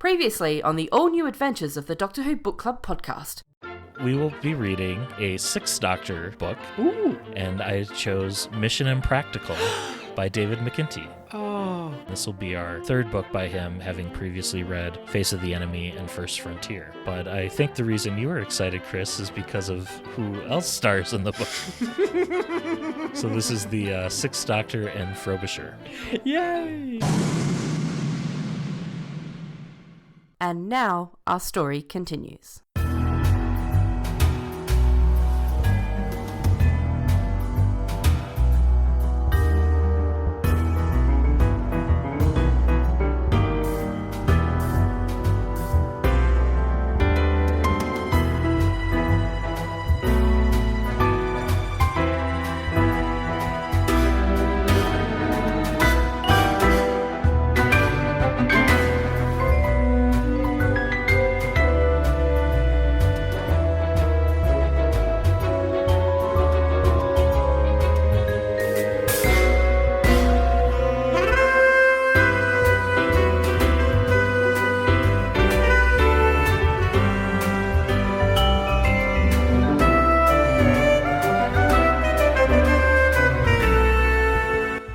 Previously on the all-new adventures of the Doctor Who Book Club podcast. We will be reading a Sixth Doctor book. Ooh. And I chose Mission Impractical by David McIntee. Oh. This will be our third book by him, having previously read Face of the Enemy and First Frontier. But I think the reason you were excited, Chris, is because of who else stars in the book. So this is the Sixth Doctor and Frobisher. Yay! And now our story continues.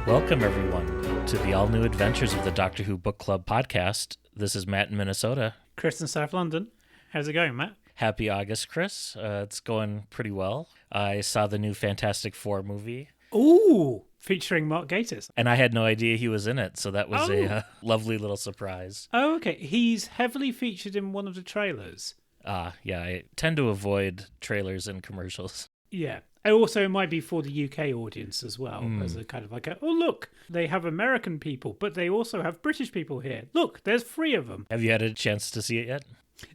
Welcome, everyone, to the all-new adventures of the Doctor Who Book Club podcast. This is Matt in Minnesota. Chris in South London. How's it going, Matt? Happy August, Chris. It's going pretty well. I saw the new Fantastic Four movie. Ooh, featuring Mark Gatiss. And I had no idea he was in it, so that was a lovely little surprise. Oh, okay. He's heavily featured in one of the trailers. Yeah, I tend to avoid trailers and commercials. Yeah. Also, it might be for the UK audience as well, as a kind of like, oh, look, they have American people, but they also have British people here. Look, there's 3 of them. Have you had a chance to see it yet?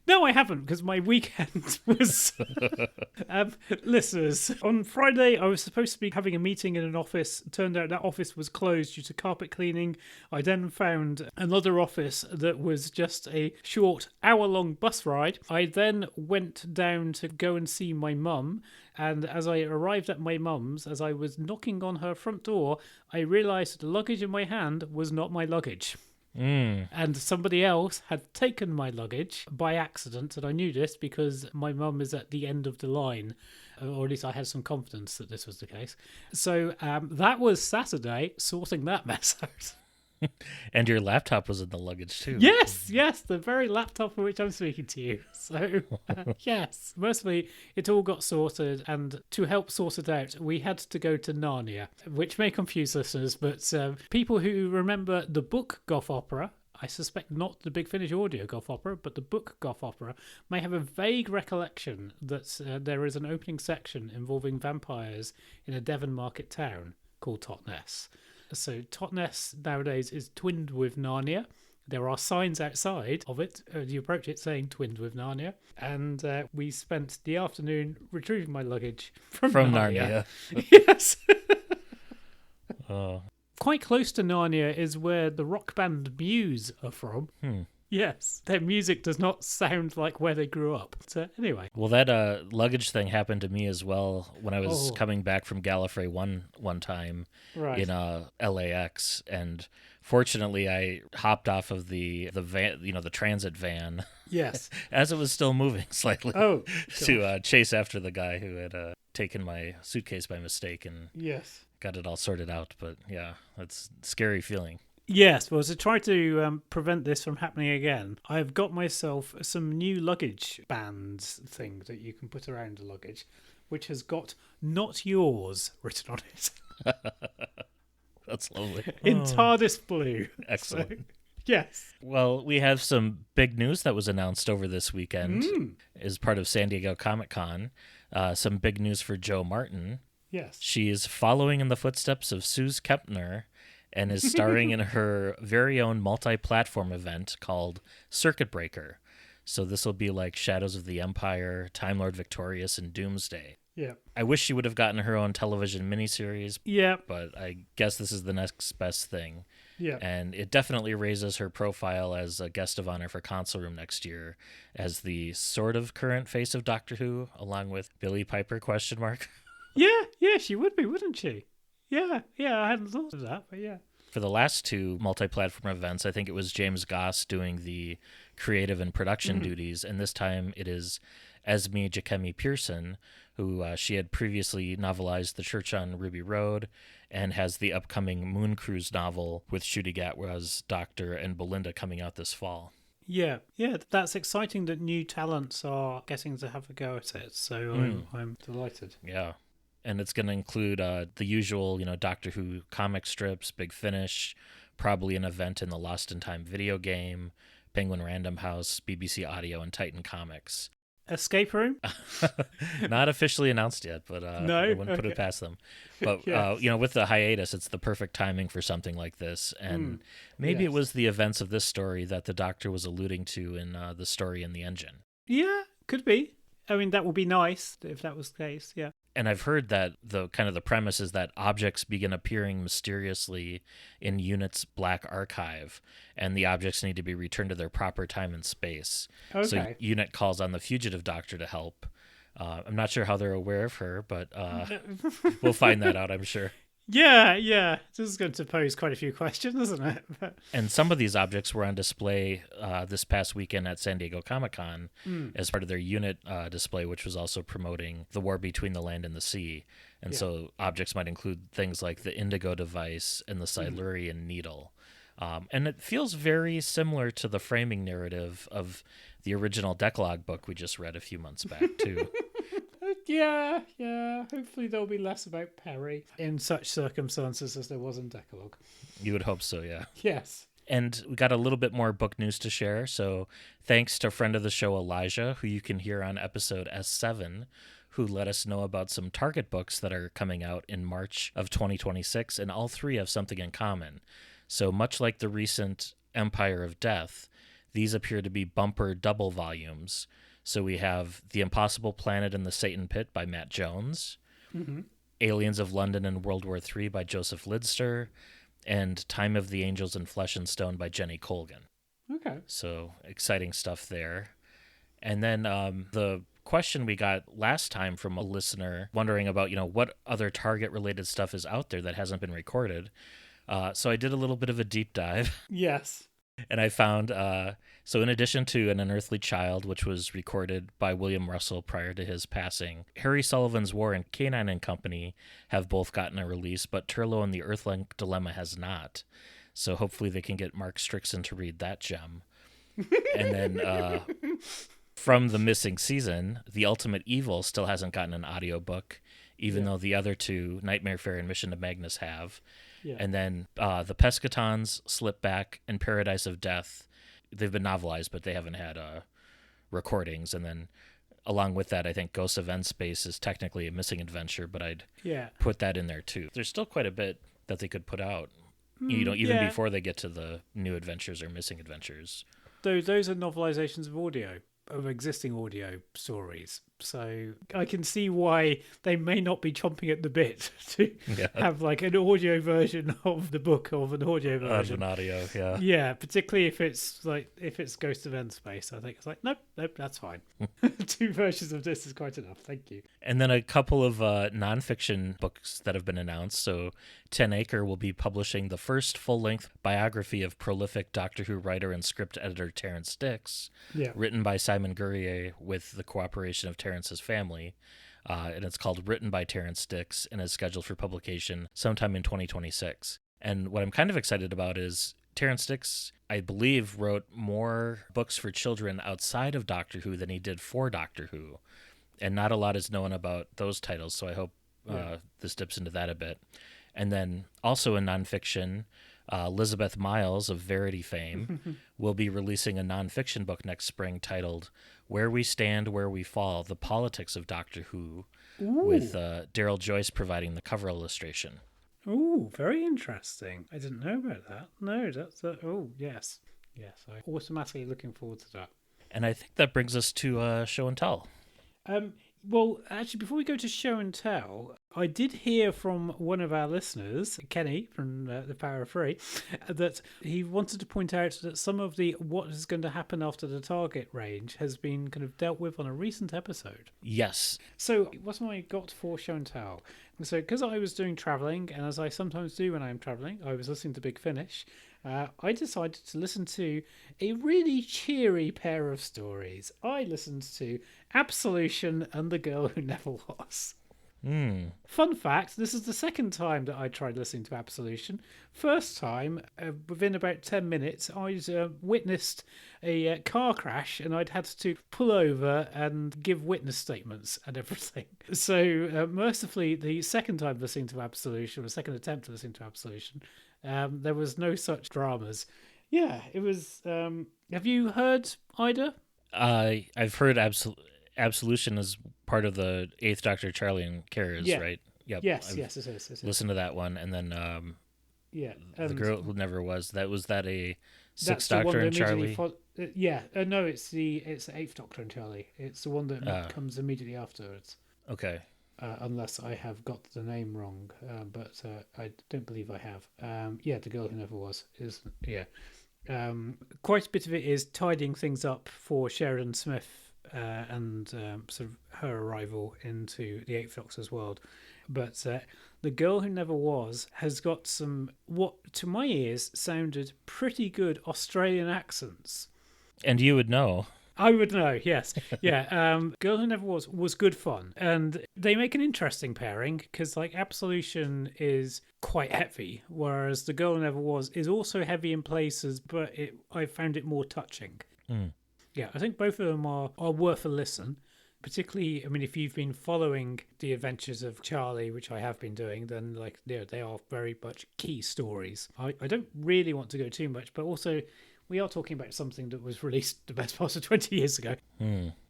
No, I haven't, because my weekend was... listeners, on Friday, I was supposed to be having a meeting in an office. Turned out that office was closed due to carpet cleaning. I then found another office that was just a short hour-long bus ride. I then went down to go and see my mum. And as I arrived at my mum's, as I was knocking on her front door, I realised the luggage in my hand was not my luggage. And somebody else had taken my luggage by accident, and I knew this because my mum is at the end of the line, or at least I had some confidence that this was the case. So that was Saturday, sorting that mess out. And your laptop was in the luggage too. Yes, the very laptop for which I'm speaking to you. So, yes, mostly it all got sorted, and to help sort it out, we had to go to Narnia, which may confuse listeners, but people who remember the book Goth Opera, I suspect not the Big Finish audio Goth Opera, but the book Goth Opera, may have a vague recollection that there is an opening section involving vampires in a Devon market town called Totnes. So Totnes nowadays is twinned with Narnia. There are signs outside of it as you approach it saying twinned with Narnia. And we spent the afternoon retrieving my luggage from Narnia. Yes. Quite close to Narnia is where the rock band Muse are from. Yes, their music does not sound like where they grew up. So anyway. Well, that luggage thing happened to me as well when I was coming back from Gallifrey one time in LAX, and fortunately I hopped off of the van, the transit van. Yes. As it was still moving slightly. To chase after the guy who had taken my suitcase by mistake and got it all sorted out. But yeah, that's a scary feeling. Yes, well, to try to prevent this from happening again, I've got myself some new luggage bands thing that you can put around the luggage, which has got "Not Yours" written on it. That's lovely. In TARDIS blue. Excellent. So, yes. Well, we have some big news that was announced over this weekend as part of San Diego Comic-Con. Some big news for Jo Martin. Yes. She is following in the footsteps of Suze Kempner and is starring in her very own multi-platform event called Circuit Breaker. So this will be like Shadows of the Empire, Time Lord Victorious, and Doomsday. Yeah. I wish she would have gotten her own television miniseries. Yeah. But I guess this is the next best thing. Yeah. And it definitely raises her profile as a guest of honor for Console Room next year as the sort of current face of Doctor Who, along with Billie Piper, ? Yeah, she would be, wouldn't she? Yeah, I hadn't thought of that, but yeah. For the last two multi-platform events, I think it was James Goss doing the creative and production duties, and this time it is Esme Jacemi Pearson, who she had previously novelized The Church on Ruby Road and has the upcoming Moon Cruise novel with Ncuti Gatwa's Doctor and Belinda coming out this fall. Yeah, that's exciting that new talents are getting to have a go at it, so I'm delighted. Yeah. And it's going to include the usual, Doctor Who comic strips, Big Finish, probably an event in the Lost in Time video game, Penguin Random House, BBC Audio, and Titan Comics. Escape Room? Not officially announced yet, but no? I wouldn't put it past them. But, with the hiatus, it's the perfect timing for something like this. And maybe it was the events of this story that the Doctor was alluding to in the story in the engine. Yeah, could be. I mean, that would be nice if that was the case, yeah. And I've heard that the premise is that objects begin appearing mysteriously in UNIT's black archive, and the objects need to be returned to their proper time and space. Okay. So UNIT calls on the fugitive Doctor to help. I'm not sure how they're aware of her, but we'll find that out, I'm sure. Yeah. This is going to pose quite a few questions, isn't it? And some of these objects were on display this past weekend at San Diego Comic-Con as part of their unit display, which was also promoting the war between the land and the sea. And so objects might include things like the Indigo device and the Silurian needle. And it feels very similar to the framing narrative of the original Decalogue book we just read a few months back, too. Yeah. Hopefully there'll be less about Perry in such circumstances as there was in Decalogue. You would hope so, yeah. Yes. And we got a little bit more book news to share. So thanks to friend of the show, Elijah, who you can hear on episode S7, who let us know about some Target books that are coming out in March of 2026, and all three have something in common. So much like the recent Empire of Death, these appear to be bumper double volumes. So we have The Impossible Planet and the Satan Pit by Matt Jones, Aliens of London and World War III by Joseph Lidster, and Time of the Angels in Flesh and Stone by Jenny Colgan. Okay. So exciting stuff there. And then the question we got last time from a listener wondering about, what other Target-related stuff is out there that hasn't been recorded. So I did a little bit of a deep dive. Yes. And I found, so in addition to An Unearthly Child, which was recorded by William Russell prior to his passing, Harry Sullivan's War and Canine and Company have both gotten a release, but Turlough and the Earthlink Dilemma has not. So hopefully they can get Mark Strickson to read that gem. And then from The Missing Season, The Ultimate Evil still hasn't gotten an audiobook, even though the other two, Nightmare Fair and Mission to Magnus, have. Yeah. And then the Pescatons, Slipback, and Paradise of Death, they've been novelized, but they haven't had recordings. And then along with that, I think Ghosts of End Space is technically a missing adventure, but I'd put that in there too. There's still quite a bit that they could put out, even before they get to the new adventures or missing adventures. Those are novelizations of audio, of existing audio stories. So I can see why they may not be chomping at the bit to have like an audio version of the book of an audio version. Of an audio, yeah. Yeah, particularly if it's Ghost of End Space. I think it's like, nope, that's fine. 2 versions of this is quite enough. Thank you. And then a couple of nonfiction books that have been announced. So 10 Acre will be publishing the first full-length biography of prolific Doctor Who writer and script editor Terrance Dicks, written by Simon Gurrier with the cooperation of Terrance's family, and it's called Written by Terrance Dicks and is scheduled for publication sometime in 2026. And what I'm kind of excited about is Terrance Dicks, I believe, wrote more books for children outside of Doctor Who than he did for Doctor Who, and not a lot is known about those titles, so I hope this dips into that a bit. And then also in nonfiction, Elizabeth Miles of Verity fame will be releasing a nonfiction book next spring titled Where We Stand, Where We Fall, The Politics of Doctor Who, with Daryl Joyce providing the cover illustration. Ooh, very interesting. I didn't know about that. No, that's... oh, yes. Yes, I'm automatically looking forward to that. And I think that brings us to Show and Tell. Well, actually, before we go to Show and Tell, I did hear from one of our listeners, Kenny from The Power of Three, that he wanted to point out that some of the what is going to happen after the target range has been kind of dealt with on a recent episode. Yes. So what have I got for show and tell? So because I was doing travelling, and as I sometimes do when I'm travelling, I was listening to Big Finish. I decided to listen to a really cheery pair of stories. I listened to Absolution and The Girl Who Never Was. Fun fact, this is the second time that I tried listening to Absolution. First time, within about 10 minutes, I'd witnessed a car crash and I'd had to pull over and give witness statements and everything. So mercifully, the second time listening to Absolution, the second attempt to listen to Absolution, there was no such dramas. Yeah, it was... have you heard Ida? I've heard Absolution is part of the Eighth Doctor, Charlie and Kara's, right? Yep. Yes, yes, it is. Listened to that one, and then The Girl Who Never Was. Was that a Sixth Doctor and Charlie? No, it's the Eighth Doctor and Charlie. It's the one that comes immediately afterwards. Okay. Unless I have got the name wrong, but I don't believe I have. The Girl Who Never Was is quite a bit of it is tidying things up for Sheridan Smith and sort of her arrival into the Eighth Doctor's world. But The Girl Who Never Was has got some, what to my ears sounded pretty good Australian accents. And you would know. I would know, yes. Yeah, Girl Who Never Was good fun. And they make an interesting pairing because, like, Absolution is quite heavy, whereas The Girl Who Never Was is also heavy in places, but I found it more touching. Yeah, I think both of them are worth a listen. Particularly, I mean, if you've been following the adventures of Charlie, which I have been doing, then, like, they are very much key stories. I don't really want to go too much, but also... we are talking about something that was released the best part of 20 years ago.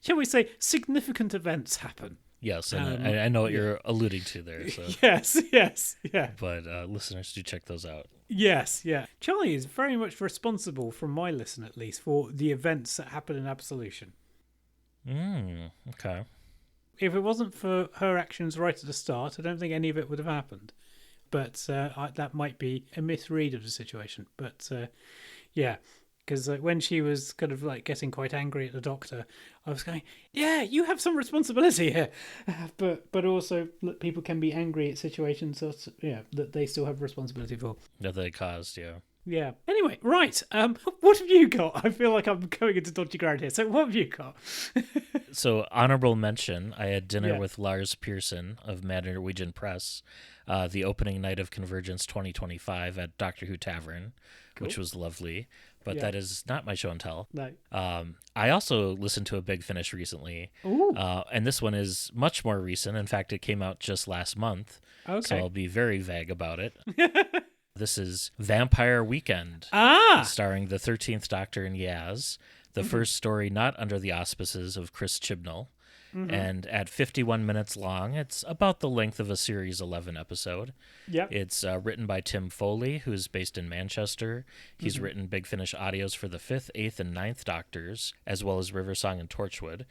Shall we say significant events happen? Yes, and I know what you're alluding to there. So. Yes, yeah. But listeners, do check those out. Yes, yeah. Charlie is very much responsible, from my listen at least, for the events that happen in Absolution. Okay. If it wasn't for her actions right at the start, I don't think any of it would have happened. But that might be a misread of the situation. But yeah. Because when she was kind of like getting quite angry at the Doctor, I was going, yeah, you have some responsibility here. But also, look, people can be angry at situations that they still have responsibility for. That they caused, yeah. Yeah. Anyway, right. What have you got? I feel like I'm going into dodgy ground here. So what have you got? So, honorable mention, I had dinner with Lars Pearson of Mad Norwegian Press, the opening night of Convergence 2025 at Doctor Who Tavern, which was lovely. But that is not my show and tell. No. I also listened to a Big Finish recently. And this one is much more recent. In fact, it came out just last month. Okay. So I'll be very vague about it. This is Vampire Weekend. Starring the 13th Doctor and Yaz. The first story not under the auspices of Chris Chibnall. And at 51 minutes long, it's about the length of a Series 11 episode. Yep. It's written by Tim Foley, who's based in Manchester. He's written Big Finish audios for the 5th, 8th, and 9th Doctors, as well as River Song and Torchwood.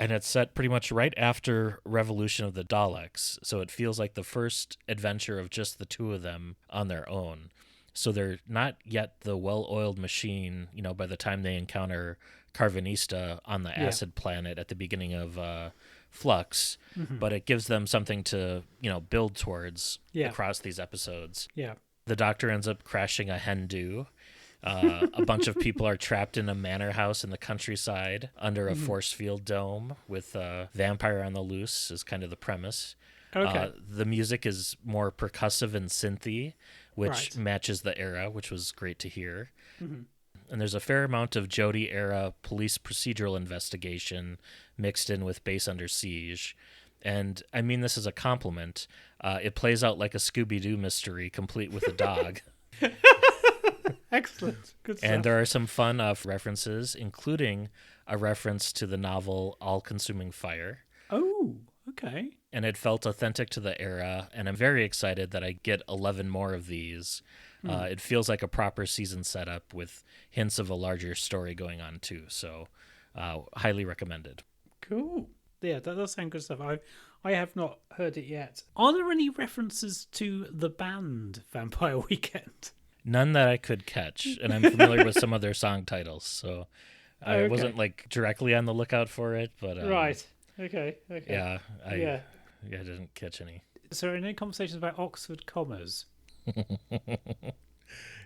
And it's set pretty much right after Revolution of the Daleks, so it feels like the first adventure of just the two of them on their own. So they're not yet the well-oiled machine, by the time they encounter Carvanista on the acid planet at the beginning of Flux, but it gives them something to, build towards across these episodes. Yeah. The Doctor ends up crashing a hen-do. A bunch of people are trapped in a manor house in the countryside under a force field dome with a vampire on the loose is kind of the premise. Okay. The music is more percussive and synthy, which matches the era, which was great to hear. And there's a fair amount of Jodie-era police procedural investigation mixed in with Base Under Siege. And I mean this as a compliment. It plays out like a Scooby-Doo mystery, complete with a dog. Excellent. Good stuff. And there are some fun references, including a reference to the novel All-Consuming Fire. Oh, okay. And it felt authentic to the era, and I'm very excited that I get 11 more of these. It feels like a proper season setup with hints of a larger story going on too, so highly recommended. Cool. Yeah, that does sound good stuff. I have not heard it yet. Are there any references to the band Vampire Weekend? None that I could catch, and I'm familiar with some of their song titles, so I wasn't like directly on the lookout for it. But right. Okay. Yeah, I didn't catch any. So, are there any conversations about Oxford commas?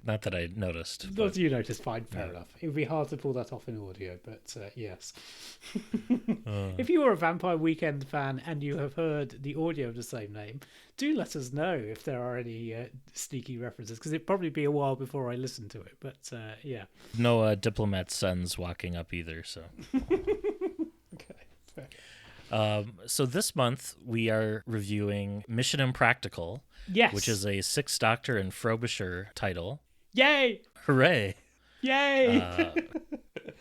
Not that I noticed. Not you noticed, fine, fair enough. It would be hard to pull that off in audio, but yes. If you are a Vampire Weekend fan and you have heard the audio of the same name, do let us know if there are any sneaky references, because it'd probably be a while before I listen to it, but yeah. No diplomat sons walking up either, so. Okay, fair. So this month we are reviewing Mission Impractical, Yes. which is a Sixth Doctor and Frobisher title. Yay! Hooray! Yay!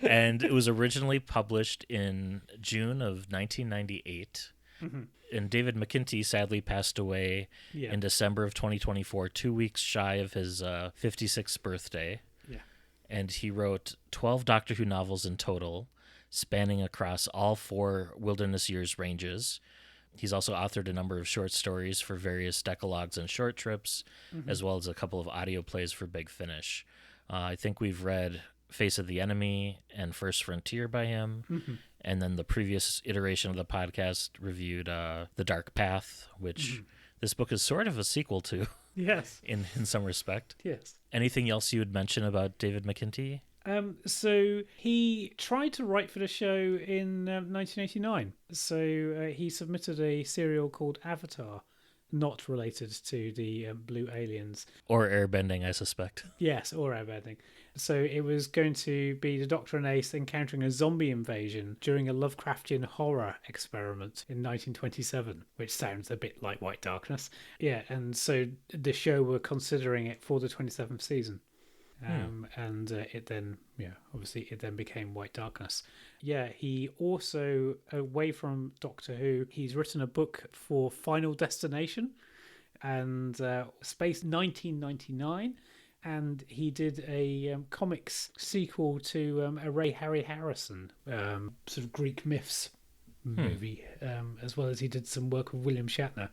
And it was originally published in June of 1998. Mm-hmm. And David McIntee sadly passed away in December of 2024, 2 weeks shy of his 56th birthday. Yeah. And he wrote 12 Doctor Who novels in total, spanning across all 4 Wilderness Years ranges. He's also authored a number of short stories for various decalogues and short trips, as well as a couple of audio plays for Big Finish. I think we've read Face of the Enemy and First Frontier by him. And then the previous iteration of the podcast reviewed The Dark Path, which this book is sort of a sequel to. Yes. In some respect. Yes. Anything else you would mention about David McIntee? So he tried to write for the show in 1989. So he submitted a serial called Avatar, not related to the Blue Aliens. Or airbending, I suspect. Yes, or airbending. So it was going to be the Doctor and Ace encountering a zombie invasion during a Lovecraftian horror experiment in 1927, which sounds a bit like White Darkness. Yeah, and so the show were considering it for the 27th season. And it then, obviously it then became White Darkness. Yeah, he also, away from Doctor Who, he's written a book for Final Destination and Space 1999, and he did a comics sequel to a Ray Harry Harrison sort of Greek myths movie, as well as he did some work with William Shatner.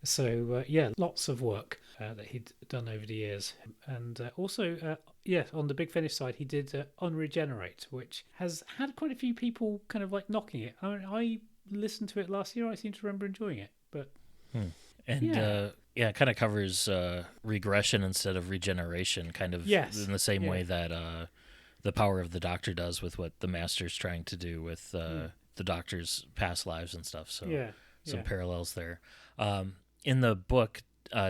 So, lots of work that he'd done over the years. And also, on the Big Finish side, he did Unregenerate, which has had quite a few people kind of like knocking it. I listened to it last year. I seem to remember enjoying it. But And it kind of covers regression instead of regeneration, kind of in the same way that the Power of the Doctor does with what the Master's trying to do with the Doctor's past lives and stuff. So some parallels there. In the book,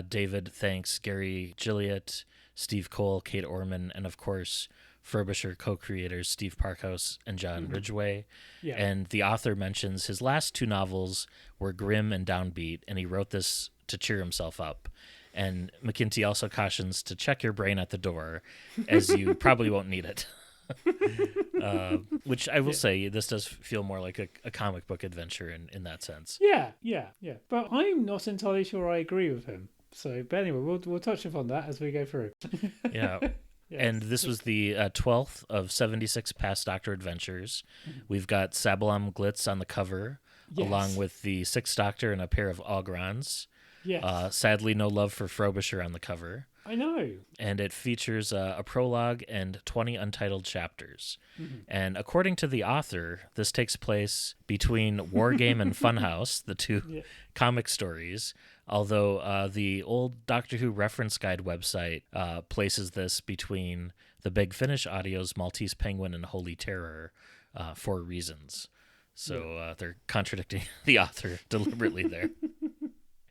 David thanks Gary Gilliatt, Steve Cole, Kate Orman, and of course Frobisher co-creators Steve Parkhouse and John Ridgway. Yeah. And the author mentions his last 2 novels were grim and downbeat, and he wrote this to cheer himself up. And McIntee also cautions to check your brain at the door, as you probably won't need it. Which I will say, this does feel more like a comic book adventure in that sense. Yeah. But I'm not entirely sure I agree with him. So, but anyway, we'll touch upon that as we go through. Yeah. Yes. And this was the 12th of 76 Past Doctor Adventures. We've got Sabalam Glitz on the cover, along with the 6th Doctor and a pair of Ogrons. Yes. Sadly, no love for Frobisher on the cover. I know. And it features a prologue and 20 untitled chapters. And according to the author, this takes place between Wargame and Funhouse, the 2 comic stories, although the old Doctor Who reference guide website places this between the Big Finish audio's Maltese Penguin and Holy Terror for reasons. So they're contradicting the author deliberately there.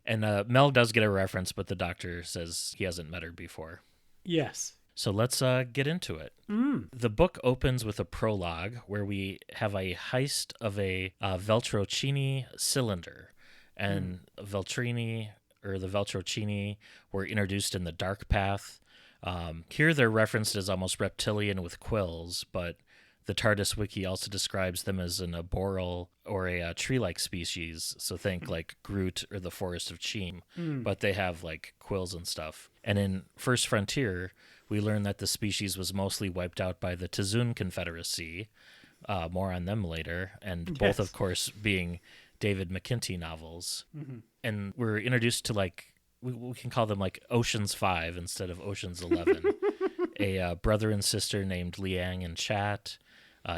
And Mel does get a reference, but the Doctor says he hasn't met her before. Yes. So let's get into it. The book opens with a prologue where we have a heist of a Veltrocini cylinder. And Veltrini, or the Veltrocini, were introduced in The Dark Path. Here they're referenced as almost reptilian with quills, but the TARDIS wiki also describes them as an arboreal or a tree-like species, so think like Groot or the Forest of Cheam, but they have like quills and stuff. And in First Frontier, we learn that the species was mostly wiped out by the Tizun Confederacy, more on them later, and both, of course, being David McIntee novels. Mm-hmm. And we're introduced to, like, we can call them like Ocean's 5 instead of Ocean's 11. A brother and sister named Liang and Chat,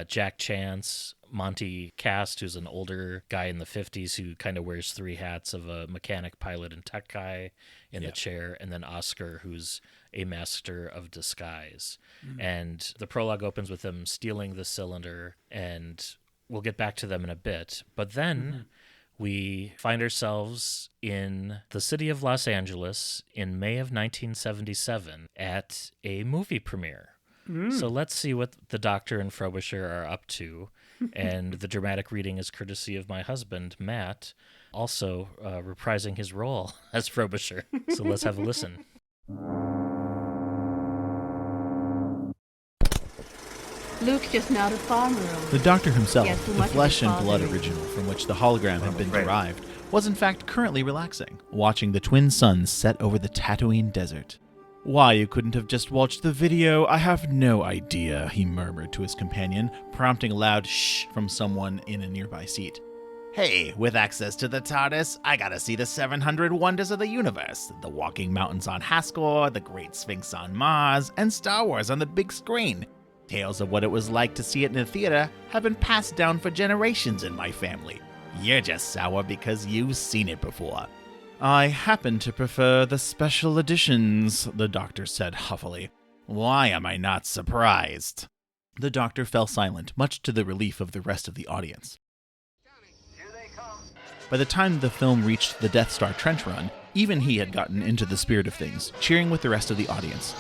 Jack Chance, Monty Cast, who's an older guy in the 50s who kind of wears 3 hats of a mechanic, pilot, and tech guy in the chair, and then Oscar, who's a master of disguise. And the prologue opens with them stealing the cylinder, and we'll get back to them in a bit. But then we find ourselves in the city of Los Angeles in May of 1977 at a movie premiere. So let's see what the Doctor and Frobisher are up to. And the dramatic reading is courtesy of my husband, Matt, also reprising his role as Frobisher. So let's have a listen. Luke's just now to farm room. The Doctor himself, Yes, so the much flesh of and his blood father. original from which the hologram had been derived, was in fact currently relaxing, watching the twin suns set over the Tatooine desert. Why you couldn't have just watched the video, I have no idea, he murmured to his companion, prompting a loud shh from someone in a nearby seat. Hey, with access to the TARDIS, I gotta see the 700 wonders of the universe. The Walking Mountains on Haskell, the Great Sphinx on Mars, and Star Wars on the big screen. Tales of what it was like to see it in a theater have been passed down for generations in my family. You're just sour because you've seen it before. I happen to prefer the special editions, the Doctor said huffily. Why am I not surprised? The Doctor fell silent, much to the relief of the rest of the audience. By the time the film reached the Death Star trench run, even he had gotten into the spirit of things, cheering with the rest of the audience.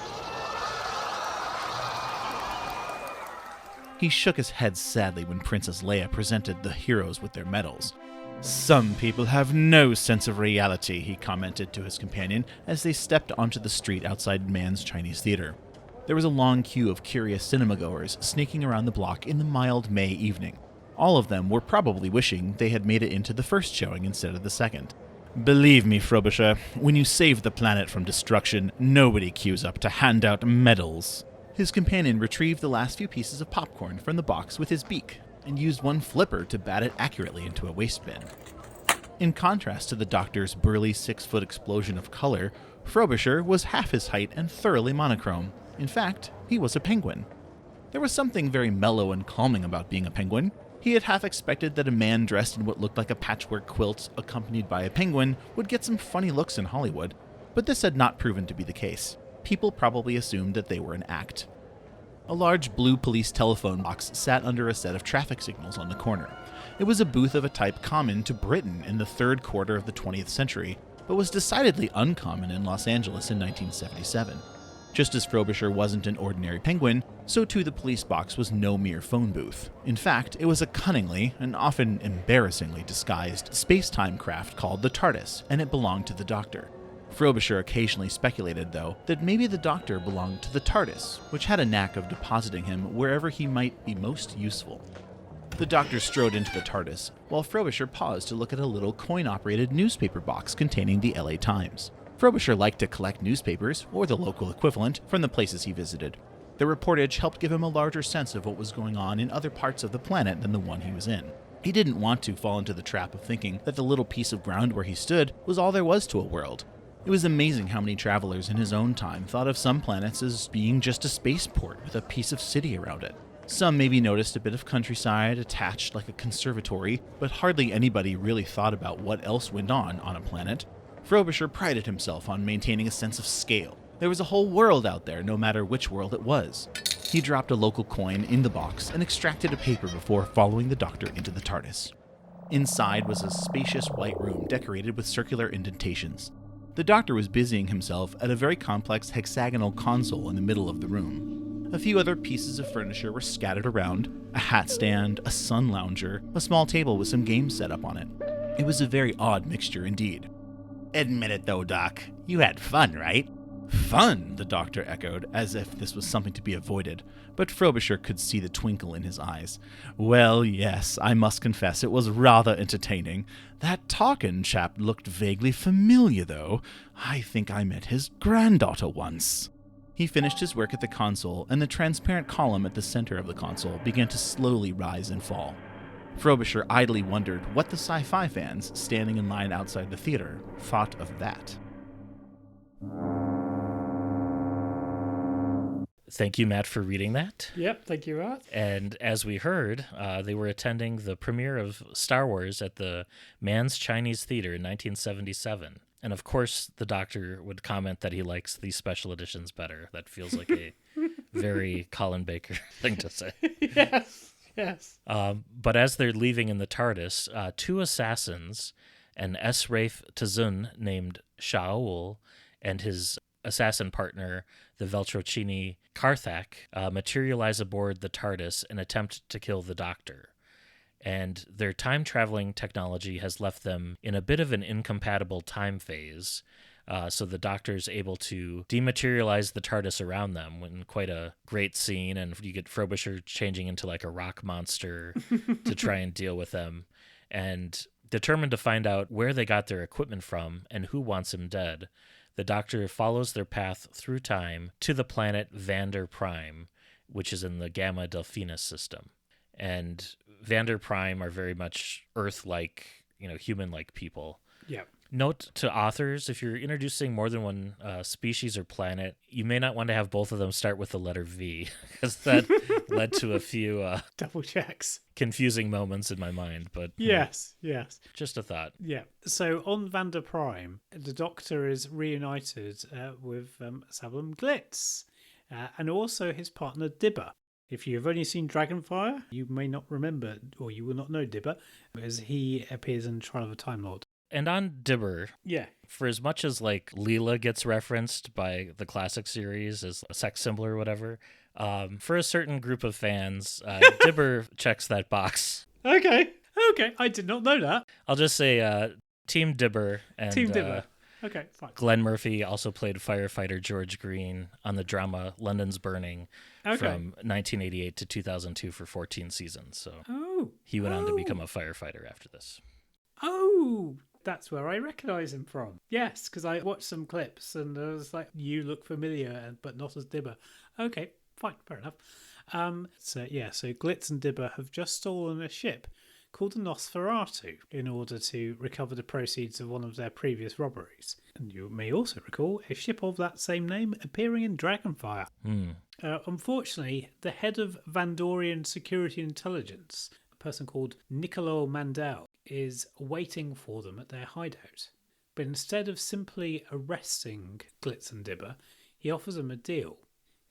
He shook his head sadly when Princess Leia presented the heroes with their medals. Some people have no sense of reality, he commented to his companion as they stepped onto the street outside Mann's Chinese Theater. There was a long queue of curious cinema-goers sneaking around the block in the mild May evening. All of them were probably wishing they had made it into the first showing instead of the second. Believe me, Frobisher, when you save the planet from destruction, nobody queues up to hand out medals. His companion retrieved the last few pieces of popcorn from the box with his beak, and used one flipper to bat it accurately into a waste bin. In contrast to the Doctor's burly 6-foot explosion of color, Frobisher was half his height and thoroughly monochrome. In fact, he was a penguin. There was something very mellow and calming about being a penguin. He had half expected that a man dressed in what looked like a patchwork quilt accompanied by a penguin would get some funny looks in Hollywood, but this had not proven to be the case. People probably assumed that they were an act. A large blue police telephone box sat under a set of traffic signals on the corner. It was a booth of a type common to Britain in the third quarter of the 20th century, but was decidedly uncommon in Los Angeles in 1977. Just as Frobisher wasn't an ordinary penguin, so too the police box was no mere phone booth. In fact, it was a cunningly, and often embarrassingly disguised, space-time craft called the TARDIS, and it belonged to the Doctor. Frobisher occasionally speculated, though, that maybe the Doctor belonged to the TARDIS, which had a knack of depositing him wherever he might be most useful. The Doctor strode into the TARDIS, while Frobisher paused to look at a little coin-operated newspaper box containing the LA Times. Frobisher liked to collect newspapers, or the local equivalent, from the places he visited. The reportage helped give him a larger sense of what was going on in other parts of the planet than the one he was in. He didn't want to fall into the trap of thinking that the little piece of ground where he stood was all there was to a world. It was amazing how many travelers in his own time thought of some planets as being just a spaceport with a piece of city around it. Some maybe noticed a bit of countryside attached like a conservatory, but hardly anybody really thought about what else went on a planet. Frobisher prided himself on maintaining a sense of scale. There was a whole world out there, no matter which world it was. He dropped a local coin in the box and extracted a paper before following the Doctor into the TARDIS. Inside was a spacious white room decorated with circular indentations. The Doctor was busying himself at a very complex hexagonal console in the middle of the room. A few other pieces of furniture were scattered around, a hat stand, a sun lounger, a small table with some games set up on it. It was a very odd mixture indeed. Admit it though, Doc. You had fun, right? Fun, the Doctor echoed, as if this was something to be avoided, but Frobisher could see the twinkle in his eyes. Well, yes, I must confess it was rather entertaining. That Tarkin chap looked vaguely familiar, though. I think I met his granddaughter once. He finished his work at the console, and the transparent column at the center of the console began to slowly rise and fall. Frobisher idly wondered what the sci-fi fans standing in line outside the theater thought of that. Thank you, Matt, for reading that. Yep, thank you, Art. And as we heard, they were attending the premiere of Star Wars at the Mann's Chinese Theater in 1977. And of course, the Doctor would comment that he likes these special editions better. That feels like a very Colin Baker thing to say. Yes. But as they're leaving in the TARDIS, two assassins, an S-Rafe Tazun named Shaul and his assassin partner, the Veltrocini Karthak, materialize aboard the TARDIS and attempt to kill the Doctor. And their time-traveling technology has left them in a bit of an incompatible time phase, so the Doctor's able to dematerialize the TARDIS around them in quite a great scene, and you get Frobisher changing into like a rock monster to try and deal with them. And determined to find out where they got their equipment from and who wants him dead, the Doctor follows their path through time to the planet Vander Prime, which is in the Gamma Delphinus system. And Vander Prime are very much Earth-like, human-like people. Yeah. Note to authors, if you're introducing more than one species or planet, you may not want to have both of them start with the letter V, because that led to a few double checks, confusing moments in my mind. But yes, just a thought. Yeah. So on Vander Prime, the Doctor is reunited with Sablum Glitz, and also his partner Dibber. If you have only seen Dragonfire, you may not remember, or you will not know Dibber, as he appears in Trial of a Time Lord. And on Dibber, yeah, for as much as like Leela gets referenced by the classic series as a sex symbol or whatever, for a certain group of fans, Dibber checks that box. Okay, I did not know that. I'll just say Team Dibber. And, Team Dibber. Okay, fine. Glenn Murphy also played firefighter George Green on the drama London's Burning from 1988 to 2002 for 14 seasons. So he went on to become a firefighter after this. Oh, that's where I recognise him from. Yes, because I watched some clips and I was like, you look familiar, but not as Dibber. Okay, fine, fair enough. So Glitz and Dibber have just stolen a ship called the Nosferatu in order to recover the proceeds of one of their previous robberies. And you may also recall a ship of that same name appearing in Dragonfire. Unfortunately, the head of Vandorian Security Intelligence, a person called Niccolo Mandel, is waiting for them at their hideout. But instead of simply arresting Glitz and Dibber, he offers them a deal.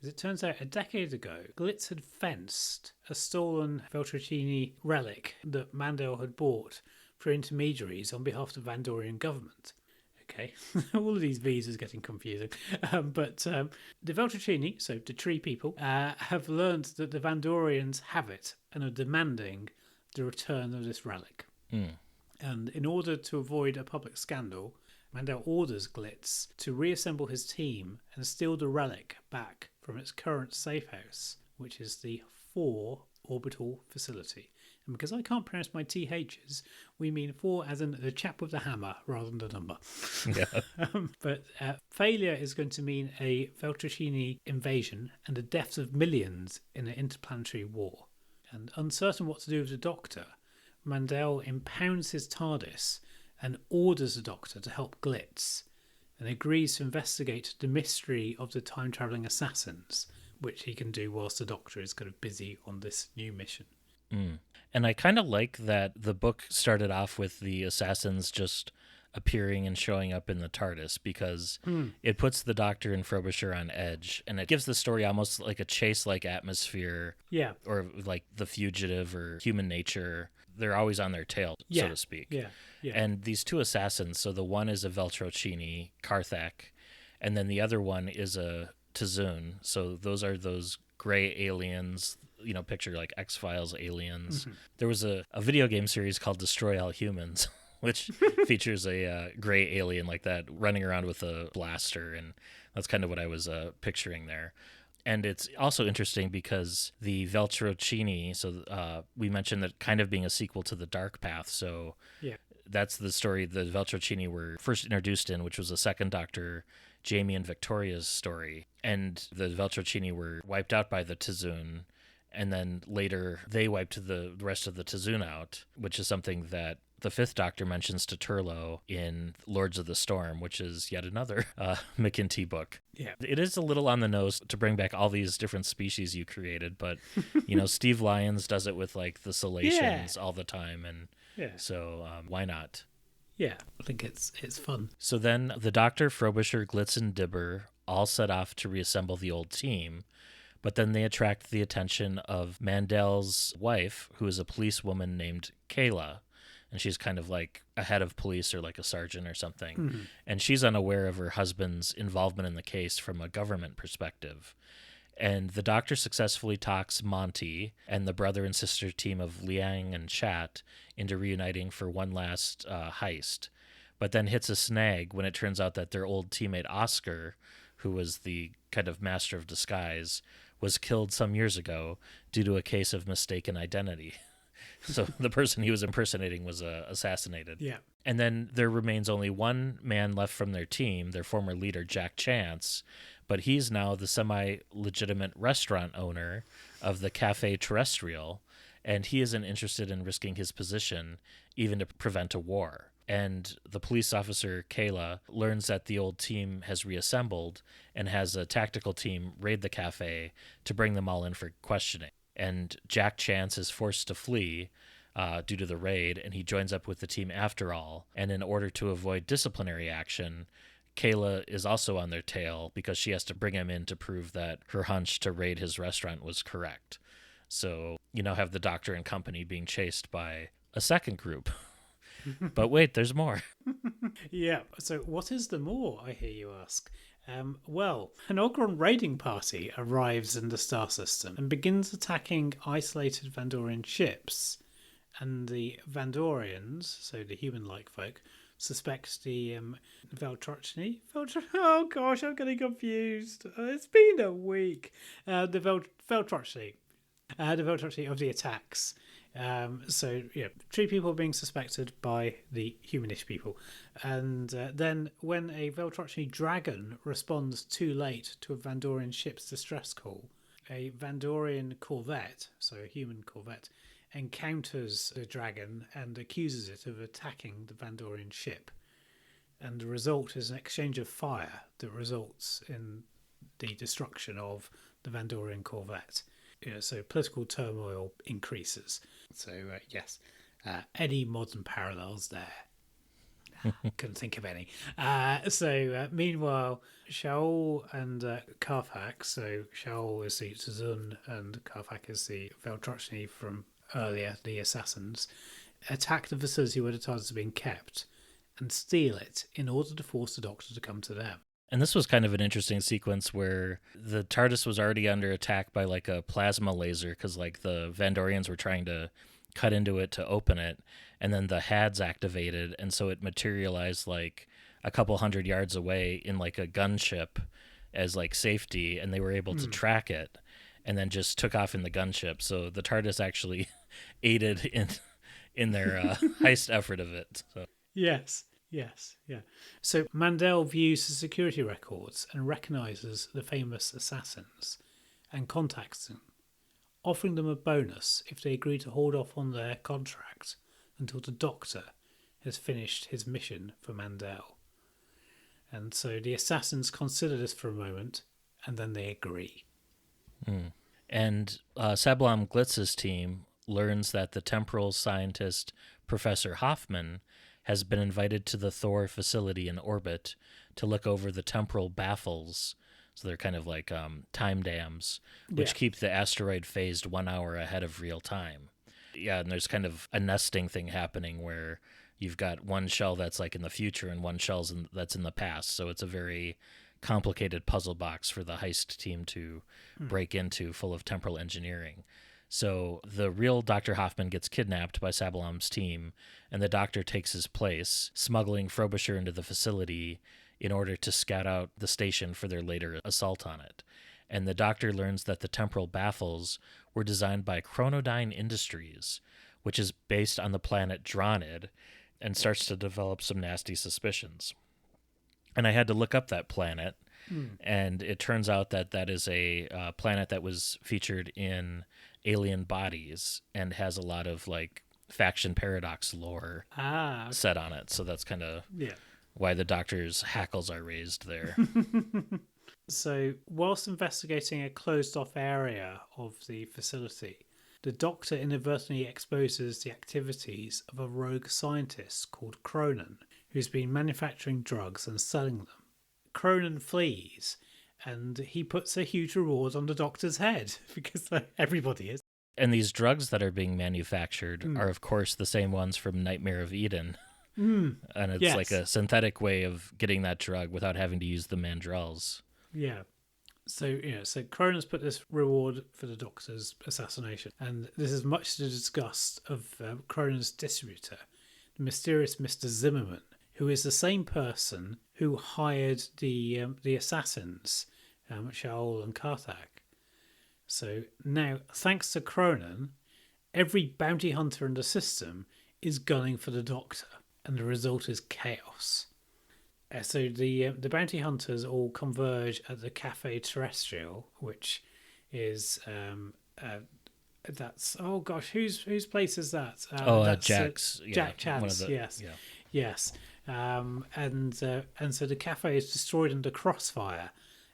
As it turns out, a decade ago, Glitz had fenced a stolen Veltrocini relic that Mandel had bought for intermediaries on behalf of the Vandorian government. Okay, all of these V's is getting confusing. But the Veltrocini, so the tree people, have learned that the Vandorians have it and are demanding the return of this relic. And in order to avoid a public scandal, Mandel orders Glitz to reassemble his team and steal the relic back from its current safe house, which is the 4 orbital facility. And because I can't pronounce my THs, we mean 4 as in the chap with the hammer rather than the number. Yeah. But failure is going to mean a Veltrocini invasion and the deaths of millions in an interplanetary war. And uncertain what to do with the Doctor, Mandel impounds his TARDIS and orders the Doctor to help Glitz and agrees to investigate the mystery of the time-travelling assassins, which he can do whilst the Doctor is kind of busy on this new mission. And I kind of like that the book started off with the assassins just appearing and showing up in the TARDIS, because it puts the Doctor and Frobisher on edge, and it gives the story almost like a chase-like atmosphere, or like The Fugitive or Human Nature. They're always on their tail, so to speak. Yeah. And these two assassins, so the one is a Veltrocini, Karthak, and then the other one is a Tazun. So those are those gray aliens, picture like X-Files aliens. There was a video game series called Destroy All Humans, which features a gray alien like that running around with a blaster, and that's kind of what I was picturing there. And it's also interesting because the Veltrocini, so we mentioned that kind of being a sequel to The Dark Path, so that's the story the Veltrocini were first introduced in, which was the second Doctor, Jamie and Victoria's story. And the Veltrocini were wiped out by the Tazun, And then later they wiped the rest of the Tizun out, which is something that the Fifth Doctor mentions to Turlough in Lords of the Storm, which is yet another McIntee book. Yeah. It is a little on the nose to bring back all these different species you created, but, Steve Lyons does it with, like, the Salacians all the time, and so why not? Yeah, I think it's fun. So then the Doctor, Frobisher, Glitz, and Dibber all set off to reassemble the old team, but then they attract the attention of Mandel's wife, who is a policewoman named Kayla, and she's kind of like a head of police or like a sergeant or something. Mm-hmm. And she's unaware of her husband's involvement in the case from a government perspective. And the Doctor successfully talks Monty and the brother and sister team of Liang and Chat into reuniting for one last heist, but then hits a snag when it turns out that their old teammate Oscar, who was the kind of master of disguise, was killed some years ago due to a case of mistaken identity. So the person he was impersonating was assassinated. Yeah. And then there remains only one man left from their team, their former leader, Jack Chance, but he's now the semi-legitimate restaurant owner of the Café Terrestrial, and he isn't interested in risking his position even to prevent a war. And the police officer, Kayla, learns that the old team has reassembled and has a tactical team raid the cafe to bring them all in for questioning. And Jack Chance is forced to flee due to the raid, and he joins up with the team after all. And in order to avoid disciplinary action, Kayla is also on their tail because she has to bring him in to prove that her hunch to raid his restaurant was correct. So you now have the Doctor and company being chased by a second group. But wait, there's more. Yeah, so what is the more, I hear you ask? Well, an Ogron raiding party arrives in the star system and begins attacking isolated Vandorian ships. And the Vandorians, so the human-like folk, suspect the Veltrochny. Oh gosh, I'm getting confused. It's been a week. The Veltrochny. The Veltrochny of the attacks. So, tree people are being suspected by the humanish people. And then when a Veltrochny dragon responds too late to a Vandorian ship's distress call, a Vandorian corvette, so a human corvette, encounters the dragon and accuses it of attacking the Vandorian ship. And the result is an exchange of fire that results in the destruction of the Vandorian corvette. So political turmoil increases. So, yes, any modern parallels there? Couldn't think of any. Meanwhile, Shaol and Karfak, so Shaol is the Tizun and Karfak is the Veltrochny from earlier, the assassins, attack the facility where the TARDIS is being kept and steal it in order to force the Doctor to come to them. And this was kind of an interesting sequence where the TARDIS was already under attack by like a plasma laser because like the Vandorians were trying to cut into it to open it, and then the HADs activated, and so it materialized like a couple 100 yards away in like a gunship as like safety, and they were able to track it and then just took off in the gunship. So the TARDIS actually aided in their heist effort of it. So. Yes, yeah. So Mandel views the security records and recognizes the famous assassins and contacts them, offering them a bonus if they agree to hold off on their contract until the Doctor has finished his mission for Mandel. And so the assassins consider this for a moment, and then they agree. And Sablam Glitz's team learns that the temporal scientist Professor Hoffman has been invited to the Thor facility in orbit to look over the temporal baffles. So they're kind of like time dams, which keep the asteroid phased 1 hour ahead of real time. Yeah, and there's kind of a nesting thing happening where you've got one shell that's like in the future and one shell that's in the past. So it's a very complicated puzzle box for the heist team to break into, full of temporal engineering. So the real Dr. Hoffman gets kidnapped by Sabalam's team, and the Doctor takes his place, smuggling Frobisher into the facility in order to scout out the station for their later assault on it. And the Doctor learns that the temporal baffles were designed by Chronodyne Industries, which is based on the planet Dronid, and starts to develop some nasty suspicions. And I had to look up that planet, and it turns out that that is a planet that was featured in alien bodies and has a lot of like faction paradox lore Ah, set on it. So that's kind of yeah. why the Doctor's hackles are raised there. So, whilst investigating a closed-off area of the facility, the Doctor inadvertently exposes the activities of a rogue scientist called Cronin, who's been manufacturing drugs and selling them. Cronin flees, and he puts a huge reward on the Doctor's head, because everybody is. And these drugs that are being manufactured are, of course, the same ones from Nightmare of Eden. And it's like a synthetic way of getting that drug without having to use the mandrels. Yeah. So, so Cronin's put this reward for the Doctor's assassination. And this is much to the disgust of Cronin's distributor, the mysterious Mr. Zimmerman, who is the same person who hired the assassins, Shaol and Kartak. So now, thanks to Cronin, every bounty hunter in the system is gunning for the Doctor, and the result is chaos. So the bounty hunters all converge at the Cafe Terrestrial, which is that's whose place is that? That's Jack's. Jack Chad's. Yes. And so the cafe is destroyed under crossfire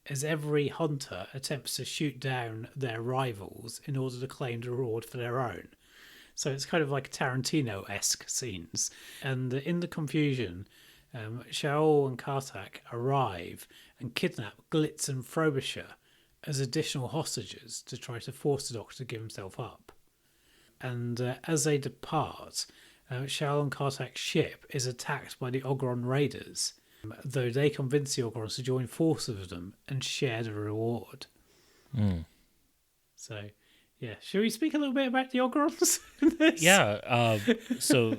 as every hunter attempts to shoot down their rivals in order to claim the reward for their own. So it's kind of like Tarantino-esque scenes. And in the confusion, Shaol and Kartak arrive and kidnap Glitz and Frobisher as additional hostages to try to force the Doctor to give himself up. And as they depart, Shaol and Kartak's ship is attacked by the Ogron raiders, though they convince the Ogrons to join forces with them and share the reward. So, yeah. Should we speak a little bit about the Ogrons in this? Yeah. So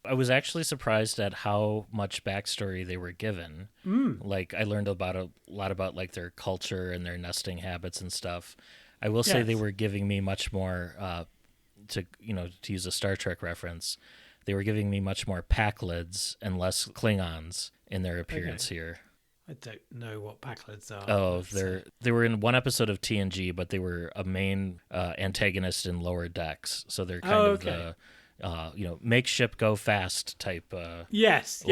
I was actually surprised at how much backstory they were given. Like, I learned about a lot about like their culture and their nesting habits and stuff. I will say they were giving me much more, to use a Star Trek reference, they were giving me much more Packlids and less Klingons in their appearance here. I don't know what Packlids are. Oh, they were in one episode of TNG, but they were a main antagonist in Lower Decks. So they're kind of the make ship go fast type. Yes.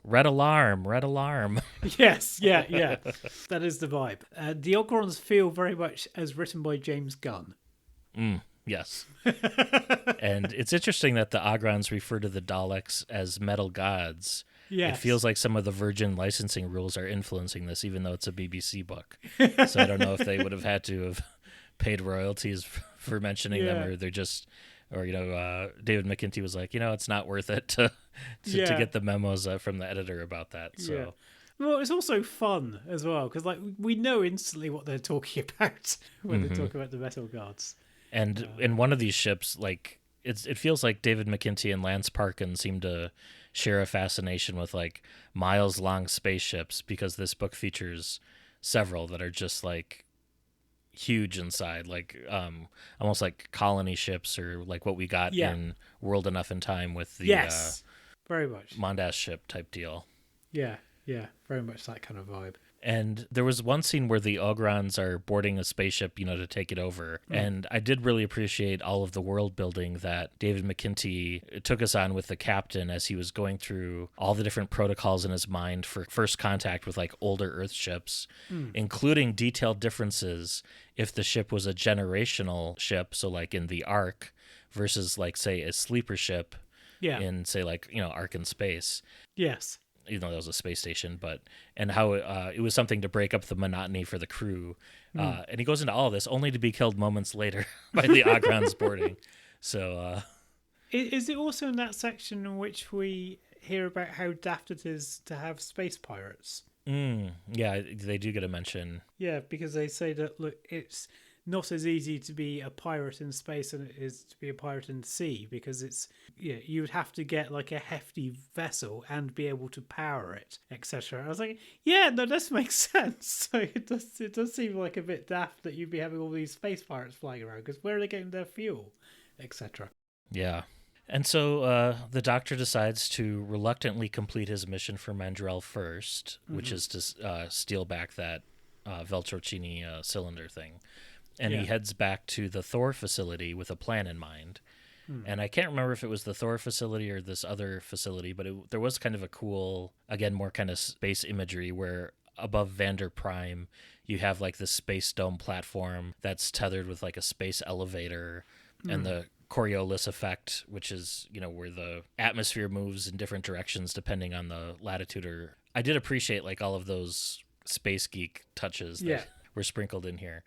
Red alarm, red alarm. Yes, yeah. That is the vibe. The Ogrons feel very much as written by James Gunn. Yes. And it's interesting that the Ogrons refer to the Daleks as metal gods. Yes. It feels like some of the Virgin licensing rules are influencing this, even though it's a BBC book. So I don't know if they would have had to have paid royalties for mentioning them, or they're just, David McIntee was like, it's not worth it to get the memos from the editor about that. So. Yeah. Well, it's also fun as well, because we know instantly what they're talking about when they talk about the metal gods. And in one of these ships, it feels like David McIntee and Lance Parkin seem to share a fascination with miles-long spaceships, because this book features several that are just huge inside, almost like colony ships, or like what we got in World Enough in Time with the very much Mondas ship type deal. Yeah, very much that kind of vibe. And there was one scene where the Ogrons are boarding a spaceship, to take it over. And I did really appreciate all of the world building that David McIntee took us on with the captain as he was going through all the different protocols in his mind for first contact with older Earth ships, including detailed differences if the ship was a generational ship, so in the Ark, versus say a sleeper ship in say Ark in Space. Yes. Even though that was a space station, and how it was something to break up the monotony for the crew. And he goes into all of this only to be killed moments later by the Ogrons boarding. So, is it also in that section in which we hear about how daft it is to have space pirates? Yeah, they do get a mention. Yeah, because they say that, look, it's not as easy to be a pirate in space than it is to be a pirate in the sea, because you would have to get a hefty vessel and be able to power it, etc. I was like, this makes sense. So it does seem like a bit daft that you'd be having all these space pirates flying around, because where are they getting their fuel, etc. Yeah. And so the Doctor decides to reluctantly complete his mission for Mandrel first, which is to steal back that Veltrocini cylinder thing. and Yeah. he heads back to the Thor facility with a plan in mind. And I can't remember if it was the Thor facility or this other facility, but there was kind of a cool, again, more kind of space imagery where above Vander Prime, you have like this space dome platform that's tethered with like a space elevator and the Coriolis effect, which is, where the atmosphere moves in different directions depending on the latitude. Or I did appreciate like all of those space geek touches that were sprinkled in here.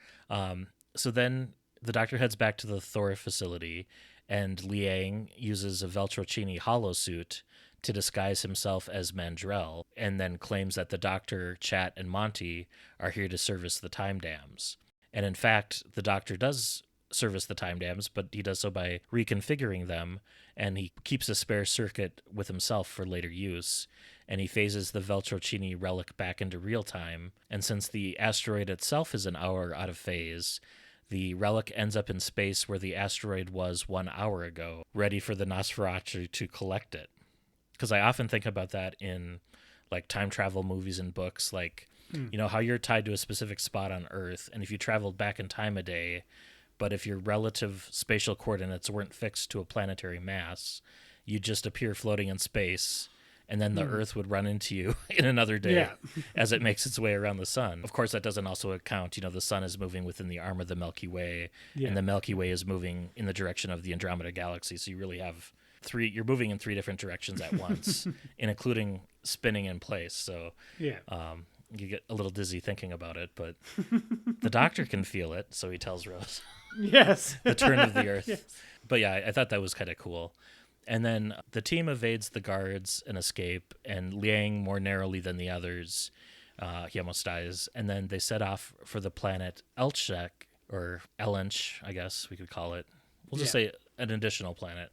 So then the Doctor heads back to the Thor facility, and Liang uses a Veltrocini holosuit to disguise himself as Mandrell, and then claims that the Doctor, Chat, and Monty are here to service the time dams. And in fact, the Doctor does service the time dams, but he does so by reconfiguring them, and he keeps a spare circuit with himself for later use, and he phases the Veltrocini relic back into real time. And since the asteroid itself is an hour out of phase, the relic ends up in space where the asteroid was 1 hour ago, ready for the Nosferatu to collect it. Because I often think about that in like time travel movies and books, like, how you're tied to a specific spot on Earth, and if you traveled back in time a day, but if your relative spatial coordinates weren't fixed to a planetary mass, you'd just appear floating in space, and then the Earth would run into you in another day as it makes its way around the sun. Of course, that doesn't also account, the sun is moving within the arm of the Milky Way, and the Milky Way is moving in the direction of the Andromeda Galaxy, so you really have you're moving in 3 different directions at once, including spinning in place, so you get a little dizzy thinking about it, but the Doctor can feel it, so he tells Rose. Yes. The turn of the Earth. Yes. But yeah, I thought that was kind of cool. And then the team evades the guards and escape, and Liang more narrowly than the others. He almost dies. And then they set off for the planet Elchek, or Elench, I guess we could call it. We'll just say an additional planet.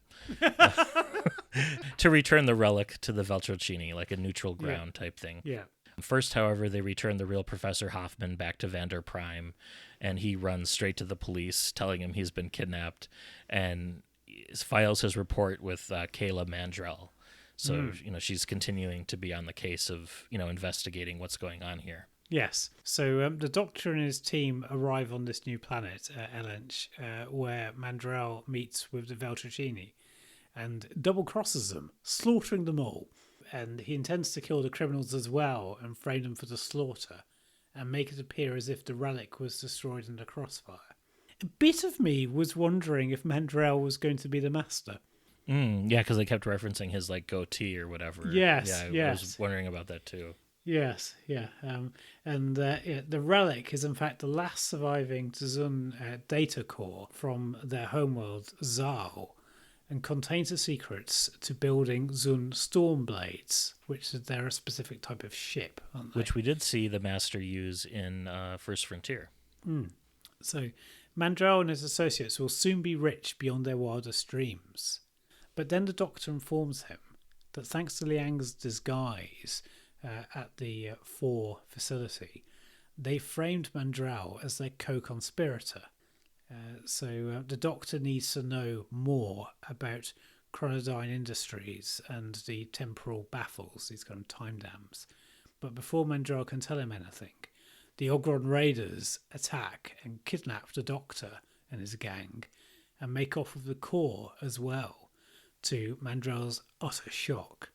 To return the relic to the Veltrocini, like a neutral ground type thing. Yeah. First, however, they return the real Professor Hoffman back to Vander Prime, and he runs straight to the police, telling him he's been kidnapped, and files his report with Kayla Mandrell. So, she's continuing to be on the case of, investigating what's going on here. Yes. So the Doctor and his team arrive on this new planet, Elench, where Mandrell meets with the Veltrocini and double crosses them, slaughtering them all. And he intends to kill the criminals as well and frame them for the slaughter and make it appear as if the relic was destroyed in the crossfire. A bit of me was wondering if Mandrell was going to be the master. Yeah, because they kept referencing his like goatee or whatever. Yes, I was wondering about that too. Yes, yeah. The relic is in fact the last surviving Zun data core from their homeworld, Zal, and contains the secrets to building Zun Stormblades, which they're a specific type of ship, aren't they? Which we did see the Master use in First Frontier. So Mandrell and his associates will soon be rich beyond their wildest dreams. But then the Doctor informs him that thanks to Liang's disguise at the 4 facility, they framed Mandrell as their co-conspirator. So the Doctor needs to know more about Chronodyne Industries and the temporal baffles, these kind of time dams. But before Mandrell can tell him anything, the Ogron raiders attack and kidnap the Doctor and his gang and make off with the core as well, to Mandrell's utter shock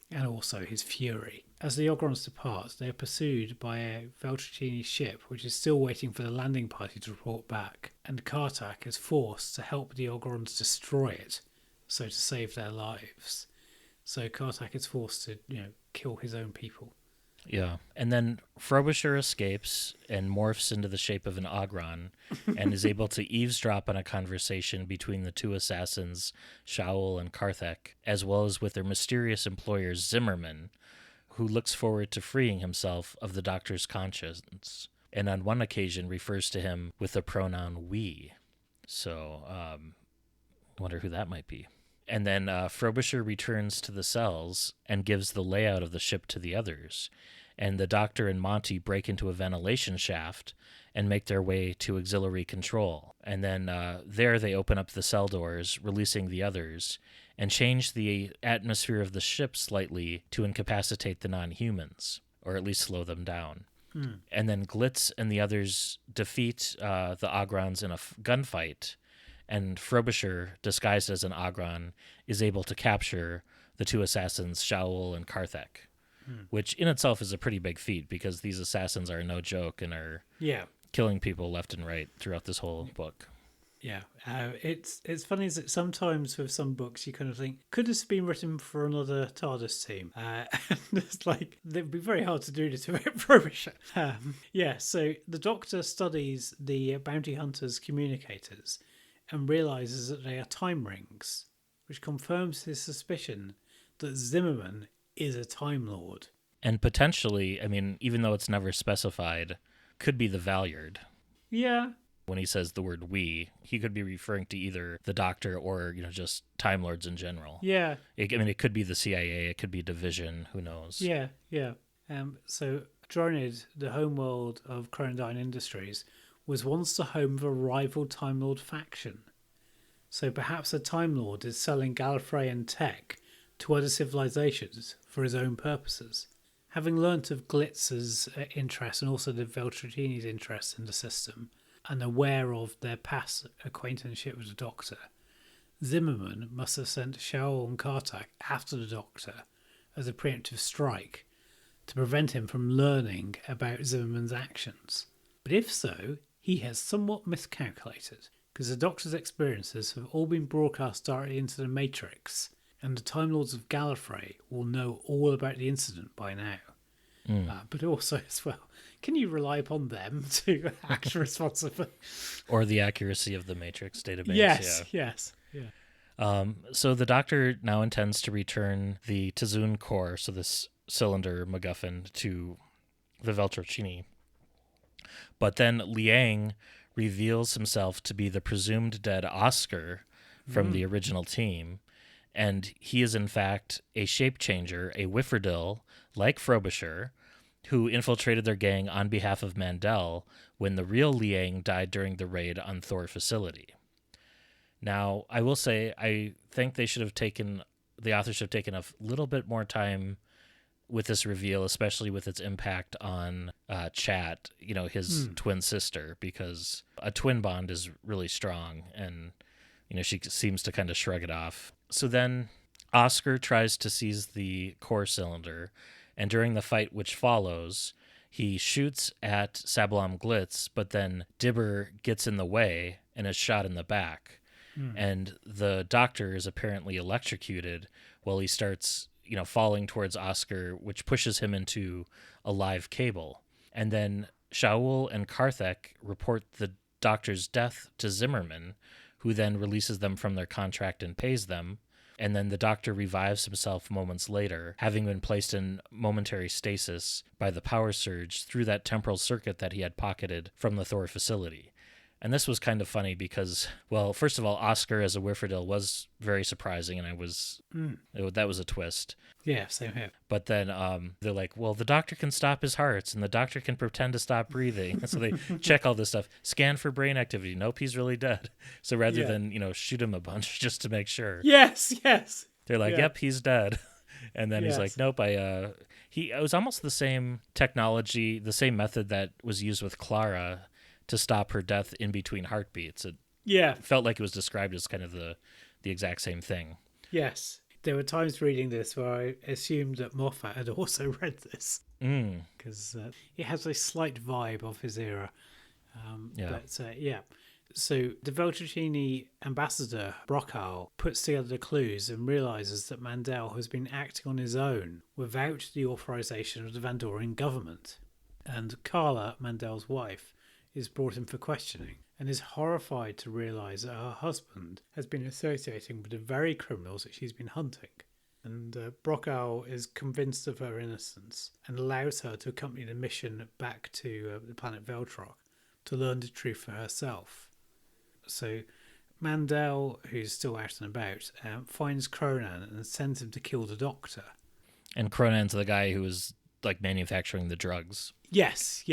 and also his fury. As the Ogrons depart, they are pursued by a Veltrocini ship which is still waiting for the landing party to report back, and Kartak is forced to help the Ogrons destroy it, so to save their lives. So Kartak is forced to, kill his own people. Yeah. And then Frobisher escapes and morphs into the shape of an Ogron and is able to eavesdrop on a conversation between the 2 assassins, Shaul and Karthek, as well as with their mysterious employer Zimmerman, who looks forward to freeing himself of the Doctor's conscience, and on one occasion refers to him with the pronoun we. So, I wonder who that might be. And then Frobisher returns to the cells and gives the layout of the ship to the others. And the Doctor and Monty break into a ventilation shaft and make their way to auxiliary control. And then there they open up the cell doors, releasing the others, and change the atmosphere of the ship slightly to incapacitate the non-humans, or at least slow them down. And then Glitz and the others defeat the Ogrons in a gunfight, and Frobisher, disguised as an Ogron, is able to capture the two assassins, Shaul and Karthek, which in itself is a pretty big feat because these assassins are no joke and are killing people left and right throughout this whole book. Yeah, it's funny is that sometimes with some books you kind of think, could this have been written for another TARDIS team? And it's like, it'd be very hard to do this with Frobisher. So the Doctor studies the bounty hunters' communicators and realises that they are time rings, which confirms his suspicion that Zimmerman is a Time Lord. And potentially, I mean, even though it's never specified, could be the Valyard. Yeah. When he says the word we, he could be referring to either the Doctor or, just Time Lords in general. Yeah. It could be the CIA, it could be Division, who knows? Yeah. So Dronid, the homeworld of Chronodyne Industries, was once the home of a rival Time Lord faction. So perhaps a Time Lord is selling Gallifreyan tech to other civilizations for his own purposes. Having learnt of Glitz's interest and also the Veltratini's interest in the system, and aware of their past acquaintanceship with the Doctor, Zimmerman must have sent Shaul and Kartak after the Doctor as a preemptive strike to prevent him from learning about Zimmerman's actions. But if so, he has somewhat miscalculated, because the Doctor's experiences have all been broadcast directly into the Matrix, and the Time Lords of Gallifrey will know all about the incident by now. But also, as well, can you rely upon them to act responsibly? Or the accuracy of the Matrix database. Yes. So the Doctor now intends to return the Tazun core, so this cylinder MacGuffin, to the Veltrocini. But then Liang reveals himself to be the presumed dead Oscar from the original team, and he is in fact a shape changer, a Whifferdil, like Frobisher, who infiltrated their gang on behalf of Mandel when the real Liang died during the raid on Thor facility. Now, I will say, I think the authors should have taken a little bit more time with this reveal, especially with its impact on Chat, his twin sister, because a twin bond is really strong, and she seems to kind of shrug it off. So then Oscar tries to seize the core cylinder, and during the fight which follows, he shoots at Sabalam Glitz, but then Dibber gets in the way and is shot in the back. And the Doctor is apparently electrocuted while he starts, falling towards Oscar, which pushes him into a live cable. And then Shaul and Karthek report the Doctor's death to Zimmerman, who then releases them from their contract and pays them. And then the Doctor revives himself moments later, having been placed in momentary stasis by the power surge through that temporal circuit that he had pocketed from the Thor facility. And this was kind of funny because, well, first of all, Oscar as a Whifferdil was very surprising, and that was a twist. Yeah, same here. But then they're like, well, the Doctor can stop his hearts, and the Doctor can pretend to stop breathing. So they check all this stuff. Scan for brain activity. Nope, he's really dead. So rather than, shoot him a bunch just to make sure. Yes. They're like, yep, he's dead. And then he's like, nope, it was almost the same technology, the same method that was used with Clara to stop her death in between heartbeats. It felt like it was described as kind of the exact same thing. Yes. There were times reading this where I assumed that Moffat had also read this. Because it has a slight vibe of his era. So the Veltrocini ambassador, Brockal, puts together the clues and realises that Mandel has been acting on his own without the authorisation of the Vandorian government. And Carla, Mandel's wife, is brought in for questioning and is horrified to realise that her husband has been associating with the very criminals that she's been hunting. And Brockal is convinced of her innocence and allows her to accompany the mission back to the planet Veltrock to learn the truth for herself. So Mandel, who's still out and about, finds Cronan and sends him to kill the Doctor. And Cronan's the guy who was manufacturing the drugs. Yes.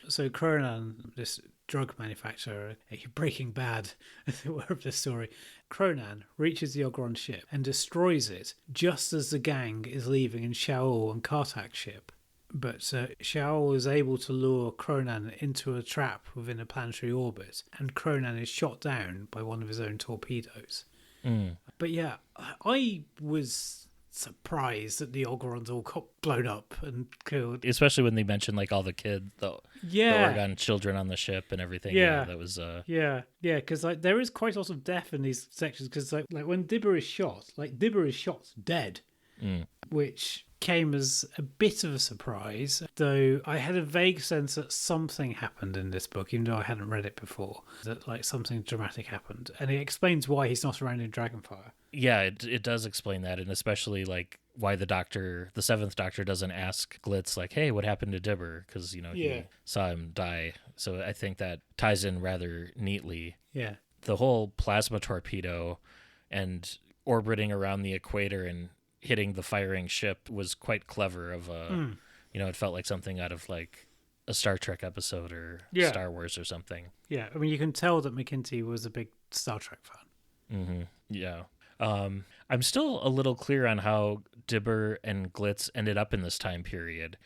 So Cronan, this drug manufacturer, a Breaking Bad, as it were, of the story, Cronan reaches the Ogron ship and destroys it just as the gang is leaving in Shaul and Kartak's ship. But Xiao was able to lure Cronan into a trap within a planetary orbit, and Cronan is shot down by one of his own torpedoes. But yeah, I was surprised that the Ogrons all got blown up and killed. Especially when they mentioned like all the kids, the Oregon children on the ship and everything. Yeah, that was because like there is quite a lot of death in these sections. Because like when Dibber is shot, dead, which came as a bit of a surprise. Though I had a vague sense that something happened in this book, even though I hadn't read it before. That like something dramatic happened, and it explains why he's not around in Dragonfire. Yeah, it does explain that, and especially like why the seventh Doctor doesn't ask Glitz like, "Hey, what happened to Dibber?" Because he saw him die. So I think that ties in rather neatly. Yeah, the whole plasma torpedo and orbiting around the equator and hitting the firing ship was quite clever. It felt like something out of like a Star Trek episode or Star Wars or something. Yeah, I mean, you can tell that McIntee was a big Star Trek fan. Mm-hmm. Yeah. I'm still a little clear on how Dibber and Glitz ended up in this time period,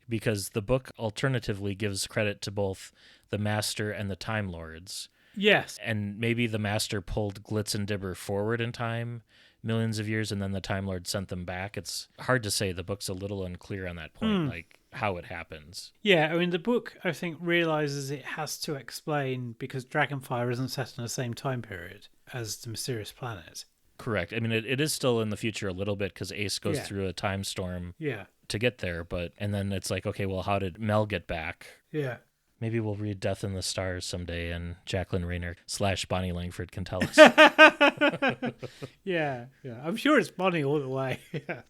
because the book alternatively gives credit to both the Master and the Time Lords. Yes. And maybe the Master pulled Glitz and Dibber forward in time millions of years, and then the Time Lord sent them back. It's hard to say. The book's a little unclear on that point, like how it happens. Yeah, I mean, the book, I think, realizes it has to explain, because Dragonfire isn't set in the same time period as the Mysterious Planet. Correct. I mean, it is still in the future a little bit, because Ace goes through a time storm to get there, and then it's like, okay, well, how did Mel get back? Yeah. Maybe we'll read Death in the Stars someday, and Jacqueline Rayner / Bonnie Langford can tell us. Yeah. I'm sure it's Bonnie all the way. Yeah.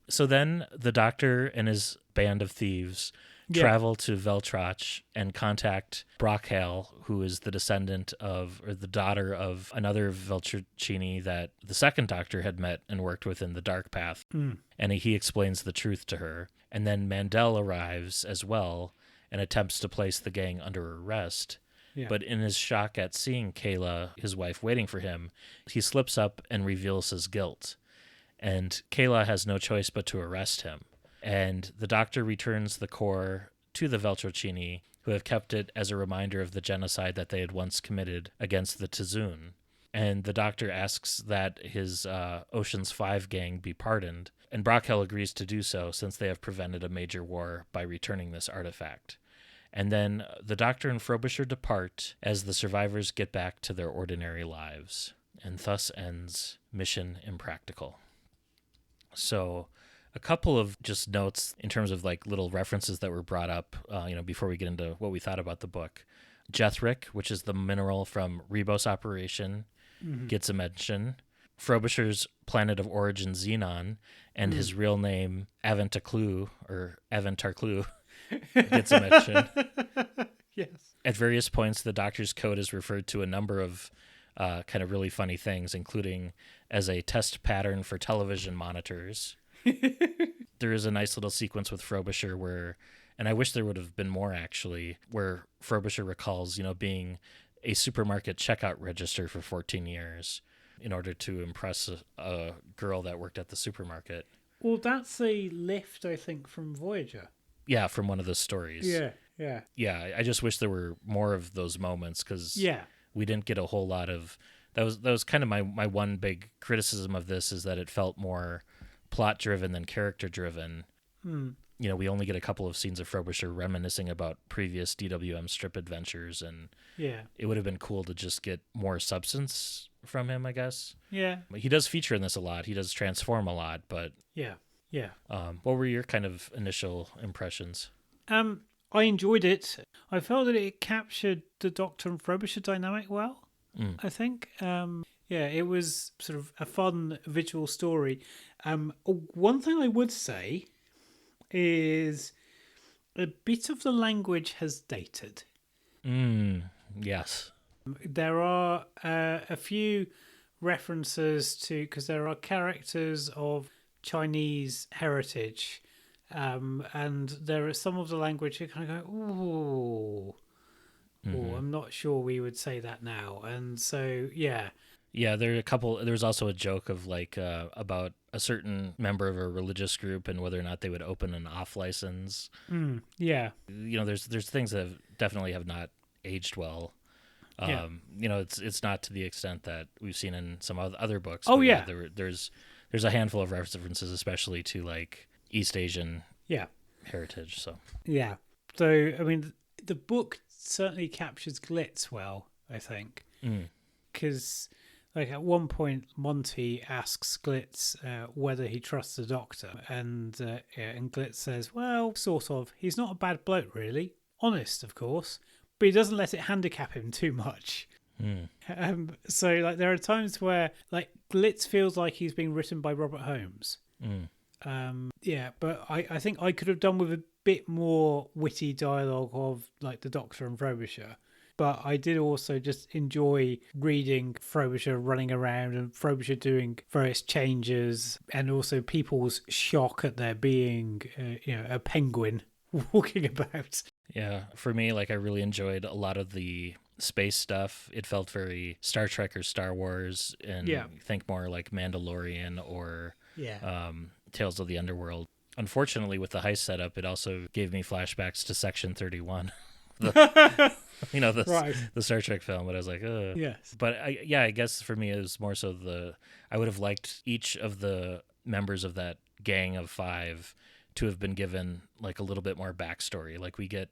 So then the Doctor and his band of thieves travel to Veltroch and contact Brockhale, who is the descendant of, or the daughter of, another Veltrochini that the second Doctor had met and worked with in the Dark Path. And he explains the truth to her. And then Mandel arrives as well and attempts to place the gang under arrest. Yeah. But in his shock at seeing Kayla, his wife, waiting for him, he slips up and reveals his guilt. And Kayla has no choice but to arrest him. And the Doctor returns the core to the Veltrochini, who have kept it as a reminder of the genocide that they had once committed against the Tizoon. And the Doctor asks that his Ocean's 5 gang be pardoned, and Brockhell agrees to do so since they have prevented a major war by returning this artifact. And then the Doctor and Frobisher depart as the survivors get back to their ordinary lives. And thus ends Mission Impractical. So a couple of just notes in terms of like little references that were brought up, before we get into what we thought about the book. Jethric, which is the mineral from Rebos Operation, gets a mention. Frobisher's planet of origin, Xenon, and his real name, Aventarclu, gets a mention. Yes. At various points, the Doctor's code is referred to a number of kind of really funny things, including as a test pattern for television monitors. There is a nice little sequence with Frobisher where, and I wish there would have been more actually, where Frobisher recalls, being a supermarket checkout register for 14 years in order to impress a girl that worked at the supermarket. Well, that's a lift, I think, from Voyager. Yeah, from one of the stories. Yeah. Yeah, I just wish there were more of those moments, because we didn't get a whole lot of... That was kind of my one big criticism of this, is that it felt more plot-driven than character-driven. We only get a couple of scenes of Frobisher reminiscing about previous DWM strip adventures, and it would have been cool to just get more substance from him, I guess. Yeah. He does feature in this a lot. He does transform a lot, but... Yeah. What were your kind of initial impressions? I enjoyed it. I felt that it captured the Doctor and Frobisher dynamic well, I think. It was sort of a fun visual story. One thing I would say is a bit of the language has dated. Yes. There are a few references to, because there are characters of Chinese heritage, and there are some of the language you kind of go, ooh, I'm not sure we would say that now. And so, yeah, there are a couple. There's also a joke of like about a certain member of a religious group and whether or not they would open an off license. Yeah. There's things that definitely have not aged well. It's not to the extent that we've seen in some other books. Oh, but yeah. There's a handful of references, especially to like East Asian heritage. So yeah. So I mean, the book certainly captures Glitz well, I think, because like at one point Monty asks Glitz whether he trusts the Doctor, and Glitz says, "Well, sort of. He's not a bad bloke, really. Honest, of course." But he doesn't let it handicap him too much. So like there are times where like Glitz feels like he's being written by Robert Holmes. But I think I could have done with a bit more witty dialogue of like the Doctor and Frobisher. But I did also just enjoy reading Frobisher running around and Frobisher doing various changes, and also people's shock at there being a penguin walking about. Yeah, for me, like I really enjoyed a lot of the space stuff. It felt very Star Trek or Star Wars, and think more like Mandalorian or Tales of the Underworld. Unfortunately, with the heist setup, it also gave me flashbacks to Section 31. The Star Trek film, but I was like, ugh. Yes. But I guess for me it was more so I would have liked each of the members of that gang of 5 to have been given like a little bit more backstory. Like we get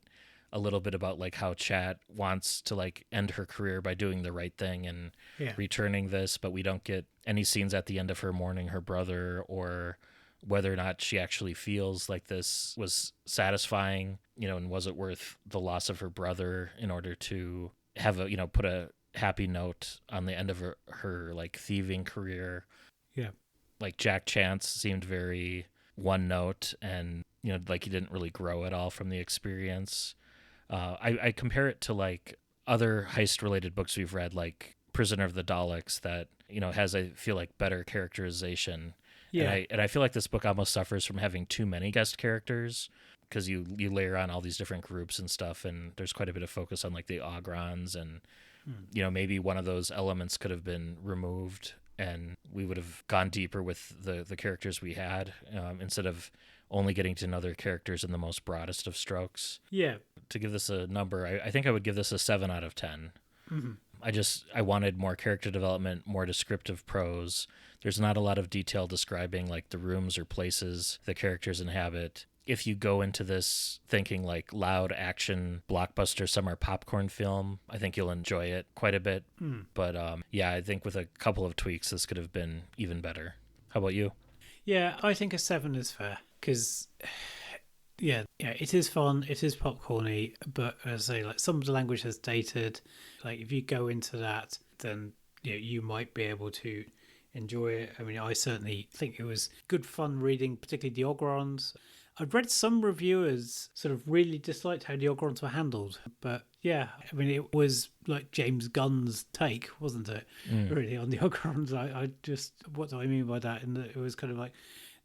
a little bit about like how Chat wants to like end her career by doing the right thing and returning this, but we don't get any scenes at the end of her mourning her brother or whether or not she actually feels like this was satisfying, and was it worth the loss of her brother in order to have put a happy note on the end of her like thieving career. Yeah. Like Jack Chance seemed very one note and, like he didn't really grow at all from the experience. I compare it to like other heist related books we've read, like Prisoner of the Daleks that, has, I feel like, better characterization. Yeah. And I feel like this book almost suffers from having too many guest characters because you layer on all these different groups and stuff, and there's quite a bit of focus on like the Ogrons, and maybe one of those elements could have been removed and we would have gone deeper with the characters we had instead of only getting to know their characters in the most broadest of strokes. Yeah. To give this a number, I think I would give this a 7 out of 10. Mm-hmm. I wanted more character development, more descriptive prose. There's not a lot of detail describing like the rooms or places the characters inhabit. If you go into this thinking like loud action blockbuster summer popcorn film, I think you'll enjoy it quite a bit. But I think with a couple of tweaks, this could have been even better. How about you? Yeah, I think a 7 is fair because, it is fun, it is popcorny, but as I say, like some of the language has dated. Like if you go into that, then you might be able to enjoy it. I mean, I certainly think it was good fun reading, particularly the Ogrons. I've read some reviewers sort of really disliked how the Ogrons were handled, but I mean, it was like James Gunn's take, wasn't it? Really, on the Ogrons. I just, what do I mean by that? In that it was kind of like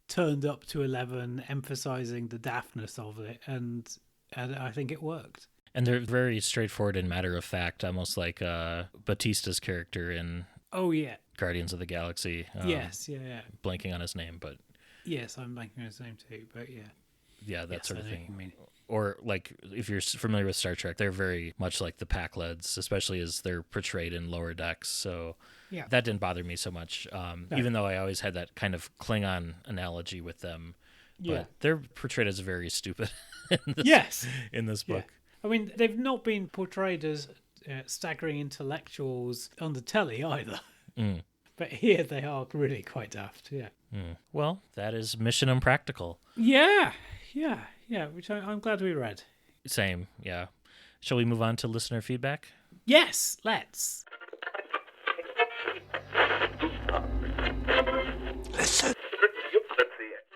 turned up to 11, emphasizing the daftness of it, and I think it worked. And they're very straightforward and matter of fact, almost like Batista's character in Guardians of the Galaxy. Yes, Blanking on his name, but yes, I'm blanking on his name too, but that sort of thing. Or like if you're familiar with Star Trek, they're very much like the Pac-Leds, especially as they're portrayed in Lower Decks. So that didn't bother me so much, even though I always had that kind of Klingon analogy with them. But they're portrayed as very stupid in this book. I mean, they've not been portrayed as staggering intellectuals on the telly either. But here they are really quite daft, Well, that is Mission Impractical. Yeah, which I'm glad we read. Same, yeah. Shall we move on to listener feedback? Yes, let's. Listen.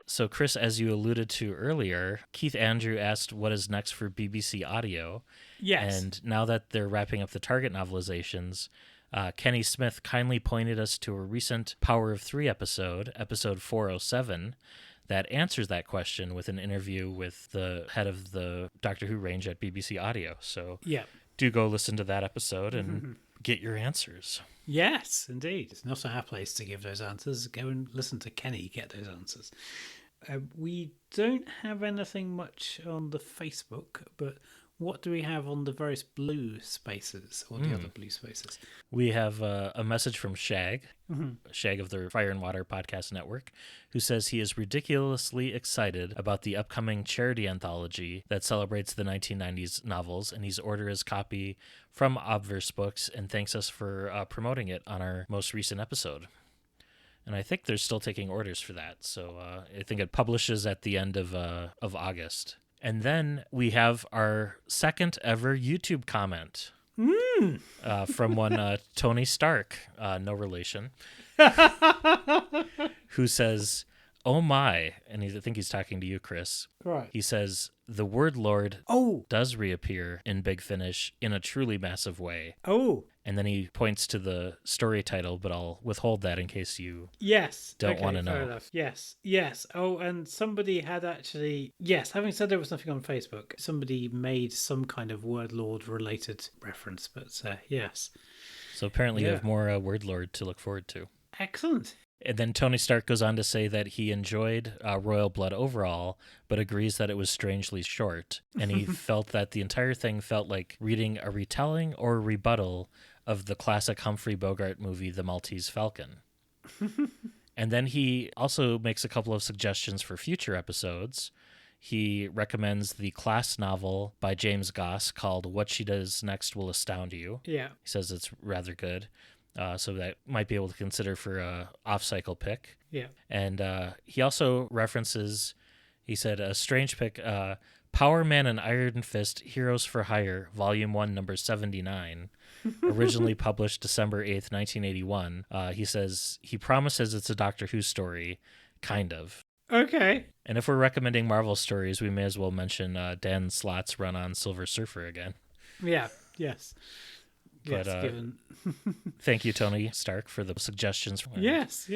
So, Chris, as you alluded to earlier, Keith Andrew asked what is next for BBC Audio. Yes. And now that they're wrapping up the Target novelizations, Kenny Smith kindly pointed us to a recent Power of Three episode 407, that answers that question with an interview with the head of the Doctor Who range at BBC Audio. So do go listen to that episode and get your answers. Yes, indeed. It's not our place to give those answers. Go and listen to Kenny get those answers. We don't have anything much on the Facebook, but what do we have on the various blue spaces, or the other blue spaces? We have a message from Shag, Shag of the Fire and Water Podcast Network, who says he is ridiculously excited about the upcoming charity anthology that celebrates the 1990s novels, and he's ordered his copy from Obverse Books and thanks us for promoting it on our most recent episode. And I think they're still taking orders for that, so I think it publishes at the end of August. And then we have our second ever YouTube comment from one Tony Stark, no relation, who says, "Oh my," and I think he's talking to you, Chris. Right. He says, "The word Lord does reappear in Big Finish in a truly massive way." Oh. And then he points to the story title, but I'll withhold that in case you Yes. don't want to fair know. Enough. Yes. Yes. Oh, and somebody had actually... Yes, having said there was nothing on Facebook, somebody made some kind of Word Lord related reference, but yes. So apparently you have more Word Lord to look forward to. Excellent. And then Tony Stark goes on to say that he enjoyed Royal Blood overall, but agrees that it was strangely short. And he felt that the entire thing felt like reading a retelling or a rebuttal of the classic Humphrey Bogart movie, The Maltese Falcon. And then he also makes a couple of suggestions for future episodes. He recommends the class novel by James Goss called What She Does Next Will Astound You. Yeah. He says it's rather good. So that might be able to consider for a off-cycle pick. Yeah. And he also references, he said, a strange pick, Power Man and Iron Fist, Heroes for Hire, Volume 1, number 79, originally published December 8th, 1981. He says he promises it's a Doctor Who story, kind of. Okay. And if we're recommending Marvel stories, we may as well mention Dan Slott's run on Silver Surfer again. Yeah. Yes. But given... thank you, Tony Stark, for the suggestions. Yes.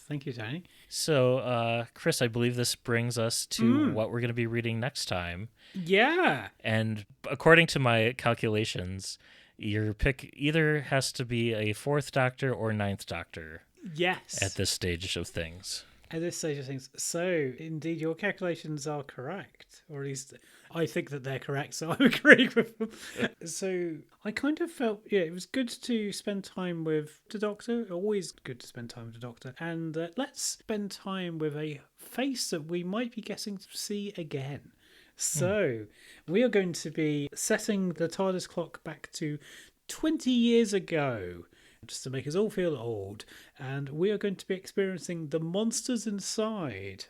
Thank you, Tony. So, Chris, I believe this brings us to what we're going to be reading next time. Yeah. And according to my calculations, your pick either has to be a 4th Doctor or 9th Doctor. Yes. At this stage of things. At this stage of things. So, indeed, your calculations are correct. Or at least I think that they're correct, so I'm agreeing with them. So, I kind of felt, it was good to spend time with the Doctor. Always good to spend time with the Doctor. And let's spend time with a face that we might be getting to see again. So, we are going to be setting the TARDIS clock back to 20 years ago, just to make us all feel old. And we are going to be experiencing The Monsters Inside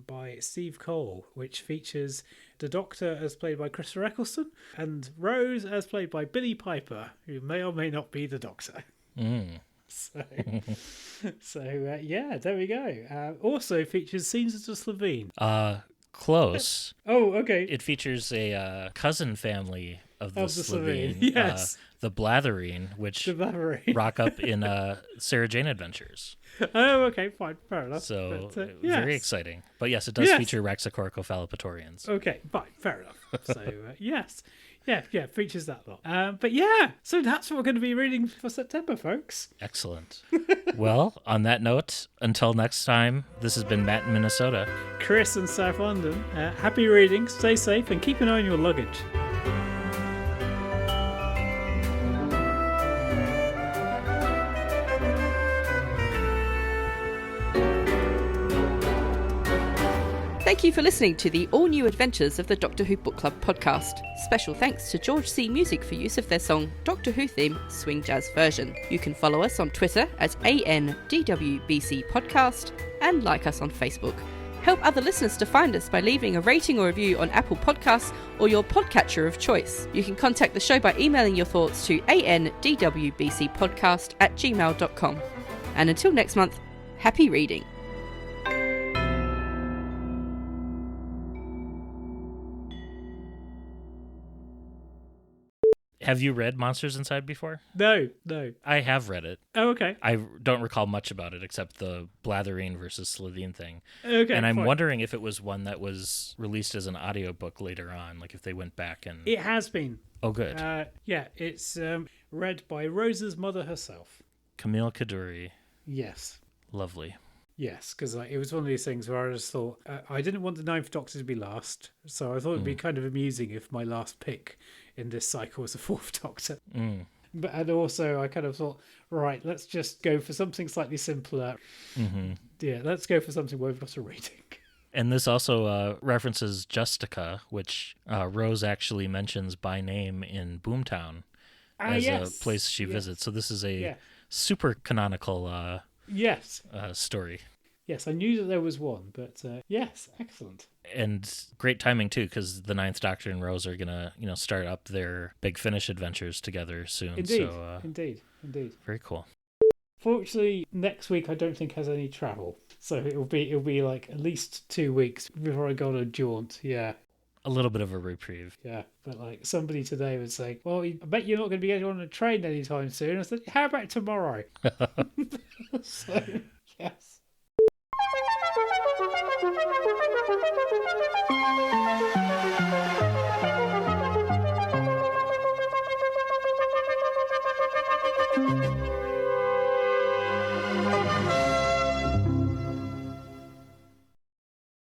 by Steve Cole, which features the Doctor as played by Christopher Eccleston and Rose as played by Billie Piper, who may or may not be the Doctor. So yeah, there we go. Also features scenes of the Slovene. Close. Oh, okay. It features a cousin family of the Slovene. Yes. The Blatherine, which rock up in Sarah Jane Adventures. Oh, okay, fine, fair enough. So, yes. very exciting. But yes, it does feature Raxacoricophalopatorians. Okay, fine, fair enough. So, yes. Yeah, features that lot. But yeah, so that's what we're going to be reading for September, folks. Excellent. Well, on that note, until next time, this has been Matt in Minnesota. Chris in South London. Happy reading, stay safe, and keep an eye on your luggage. Thank you for listening to the all-new adventures of the Doctor Who Book Club podcast. Special thanks to George C. Music for use of their song Doctor Who Theme Swing Jazz Version. You can follow us on Twitter at ANDWBC Podcast and like us on Facebook. Help other listeners to find us by leaving a rating or review on Apple Podcasts or your podcatcher of choice. You can contact the show by emailing your thoughts to andwbcpodcast@gmail.com. And until next month, happy reading. Have you read Monsters Inside before? No. I have read it. Oh, okay. I don't recall much about it except the Blatherine versus Slitheen thing. Okay, and I'm fine. wondering if it was one that was released as an audiobook later on, like if they went back and... It has been. Oh, good. Yeah, it's read by Rose's mother herself. Camille Kaduri. Yes. Lovely. Yes, because it was one of these things where I just thought I didn't want the Ninth Doctor to be last, so I thought it'd be kind of amusing if my last pick in this cycle was the Fourth Doctor. And also I kind of thought, right, let's just go for something slightly simpler. Yeah, let's go for something where we've got a rating. And this also references Justica, which Rose actually mentions by name in Boomtown as a place she visits. So this is a super canonical story. Yes, I knew that there was one, but yes, excellent. And great timing too, because the Ninth Doctor and Rose are gonna, start up their Big Finish adventures together soon. Indeed, so, indeed. Very cool. Fortunately, next week I don't think has any travel, so it'll be like at least 2 weeks before I go on a jaunt. Yeah. A little bit of a reprieve. Yeah, but like somebody today was saying, well, I bet you're not going to be getting on a train anytime soon. I said, how about tomorrow? So, yes.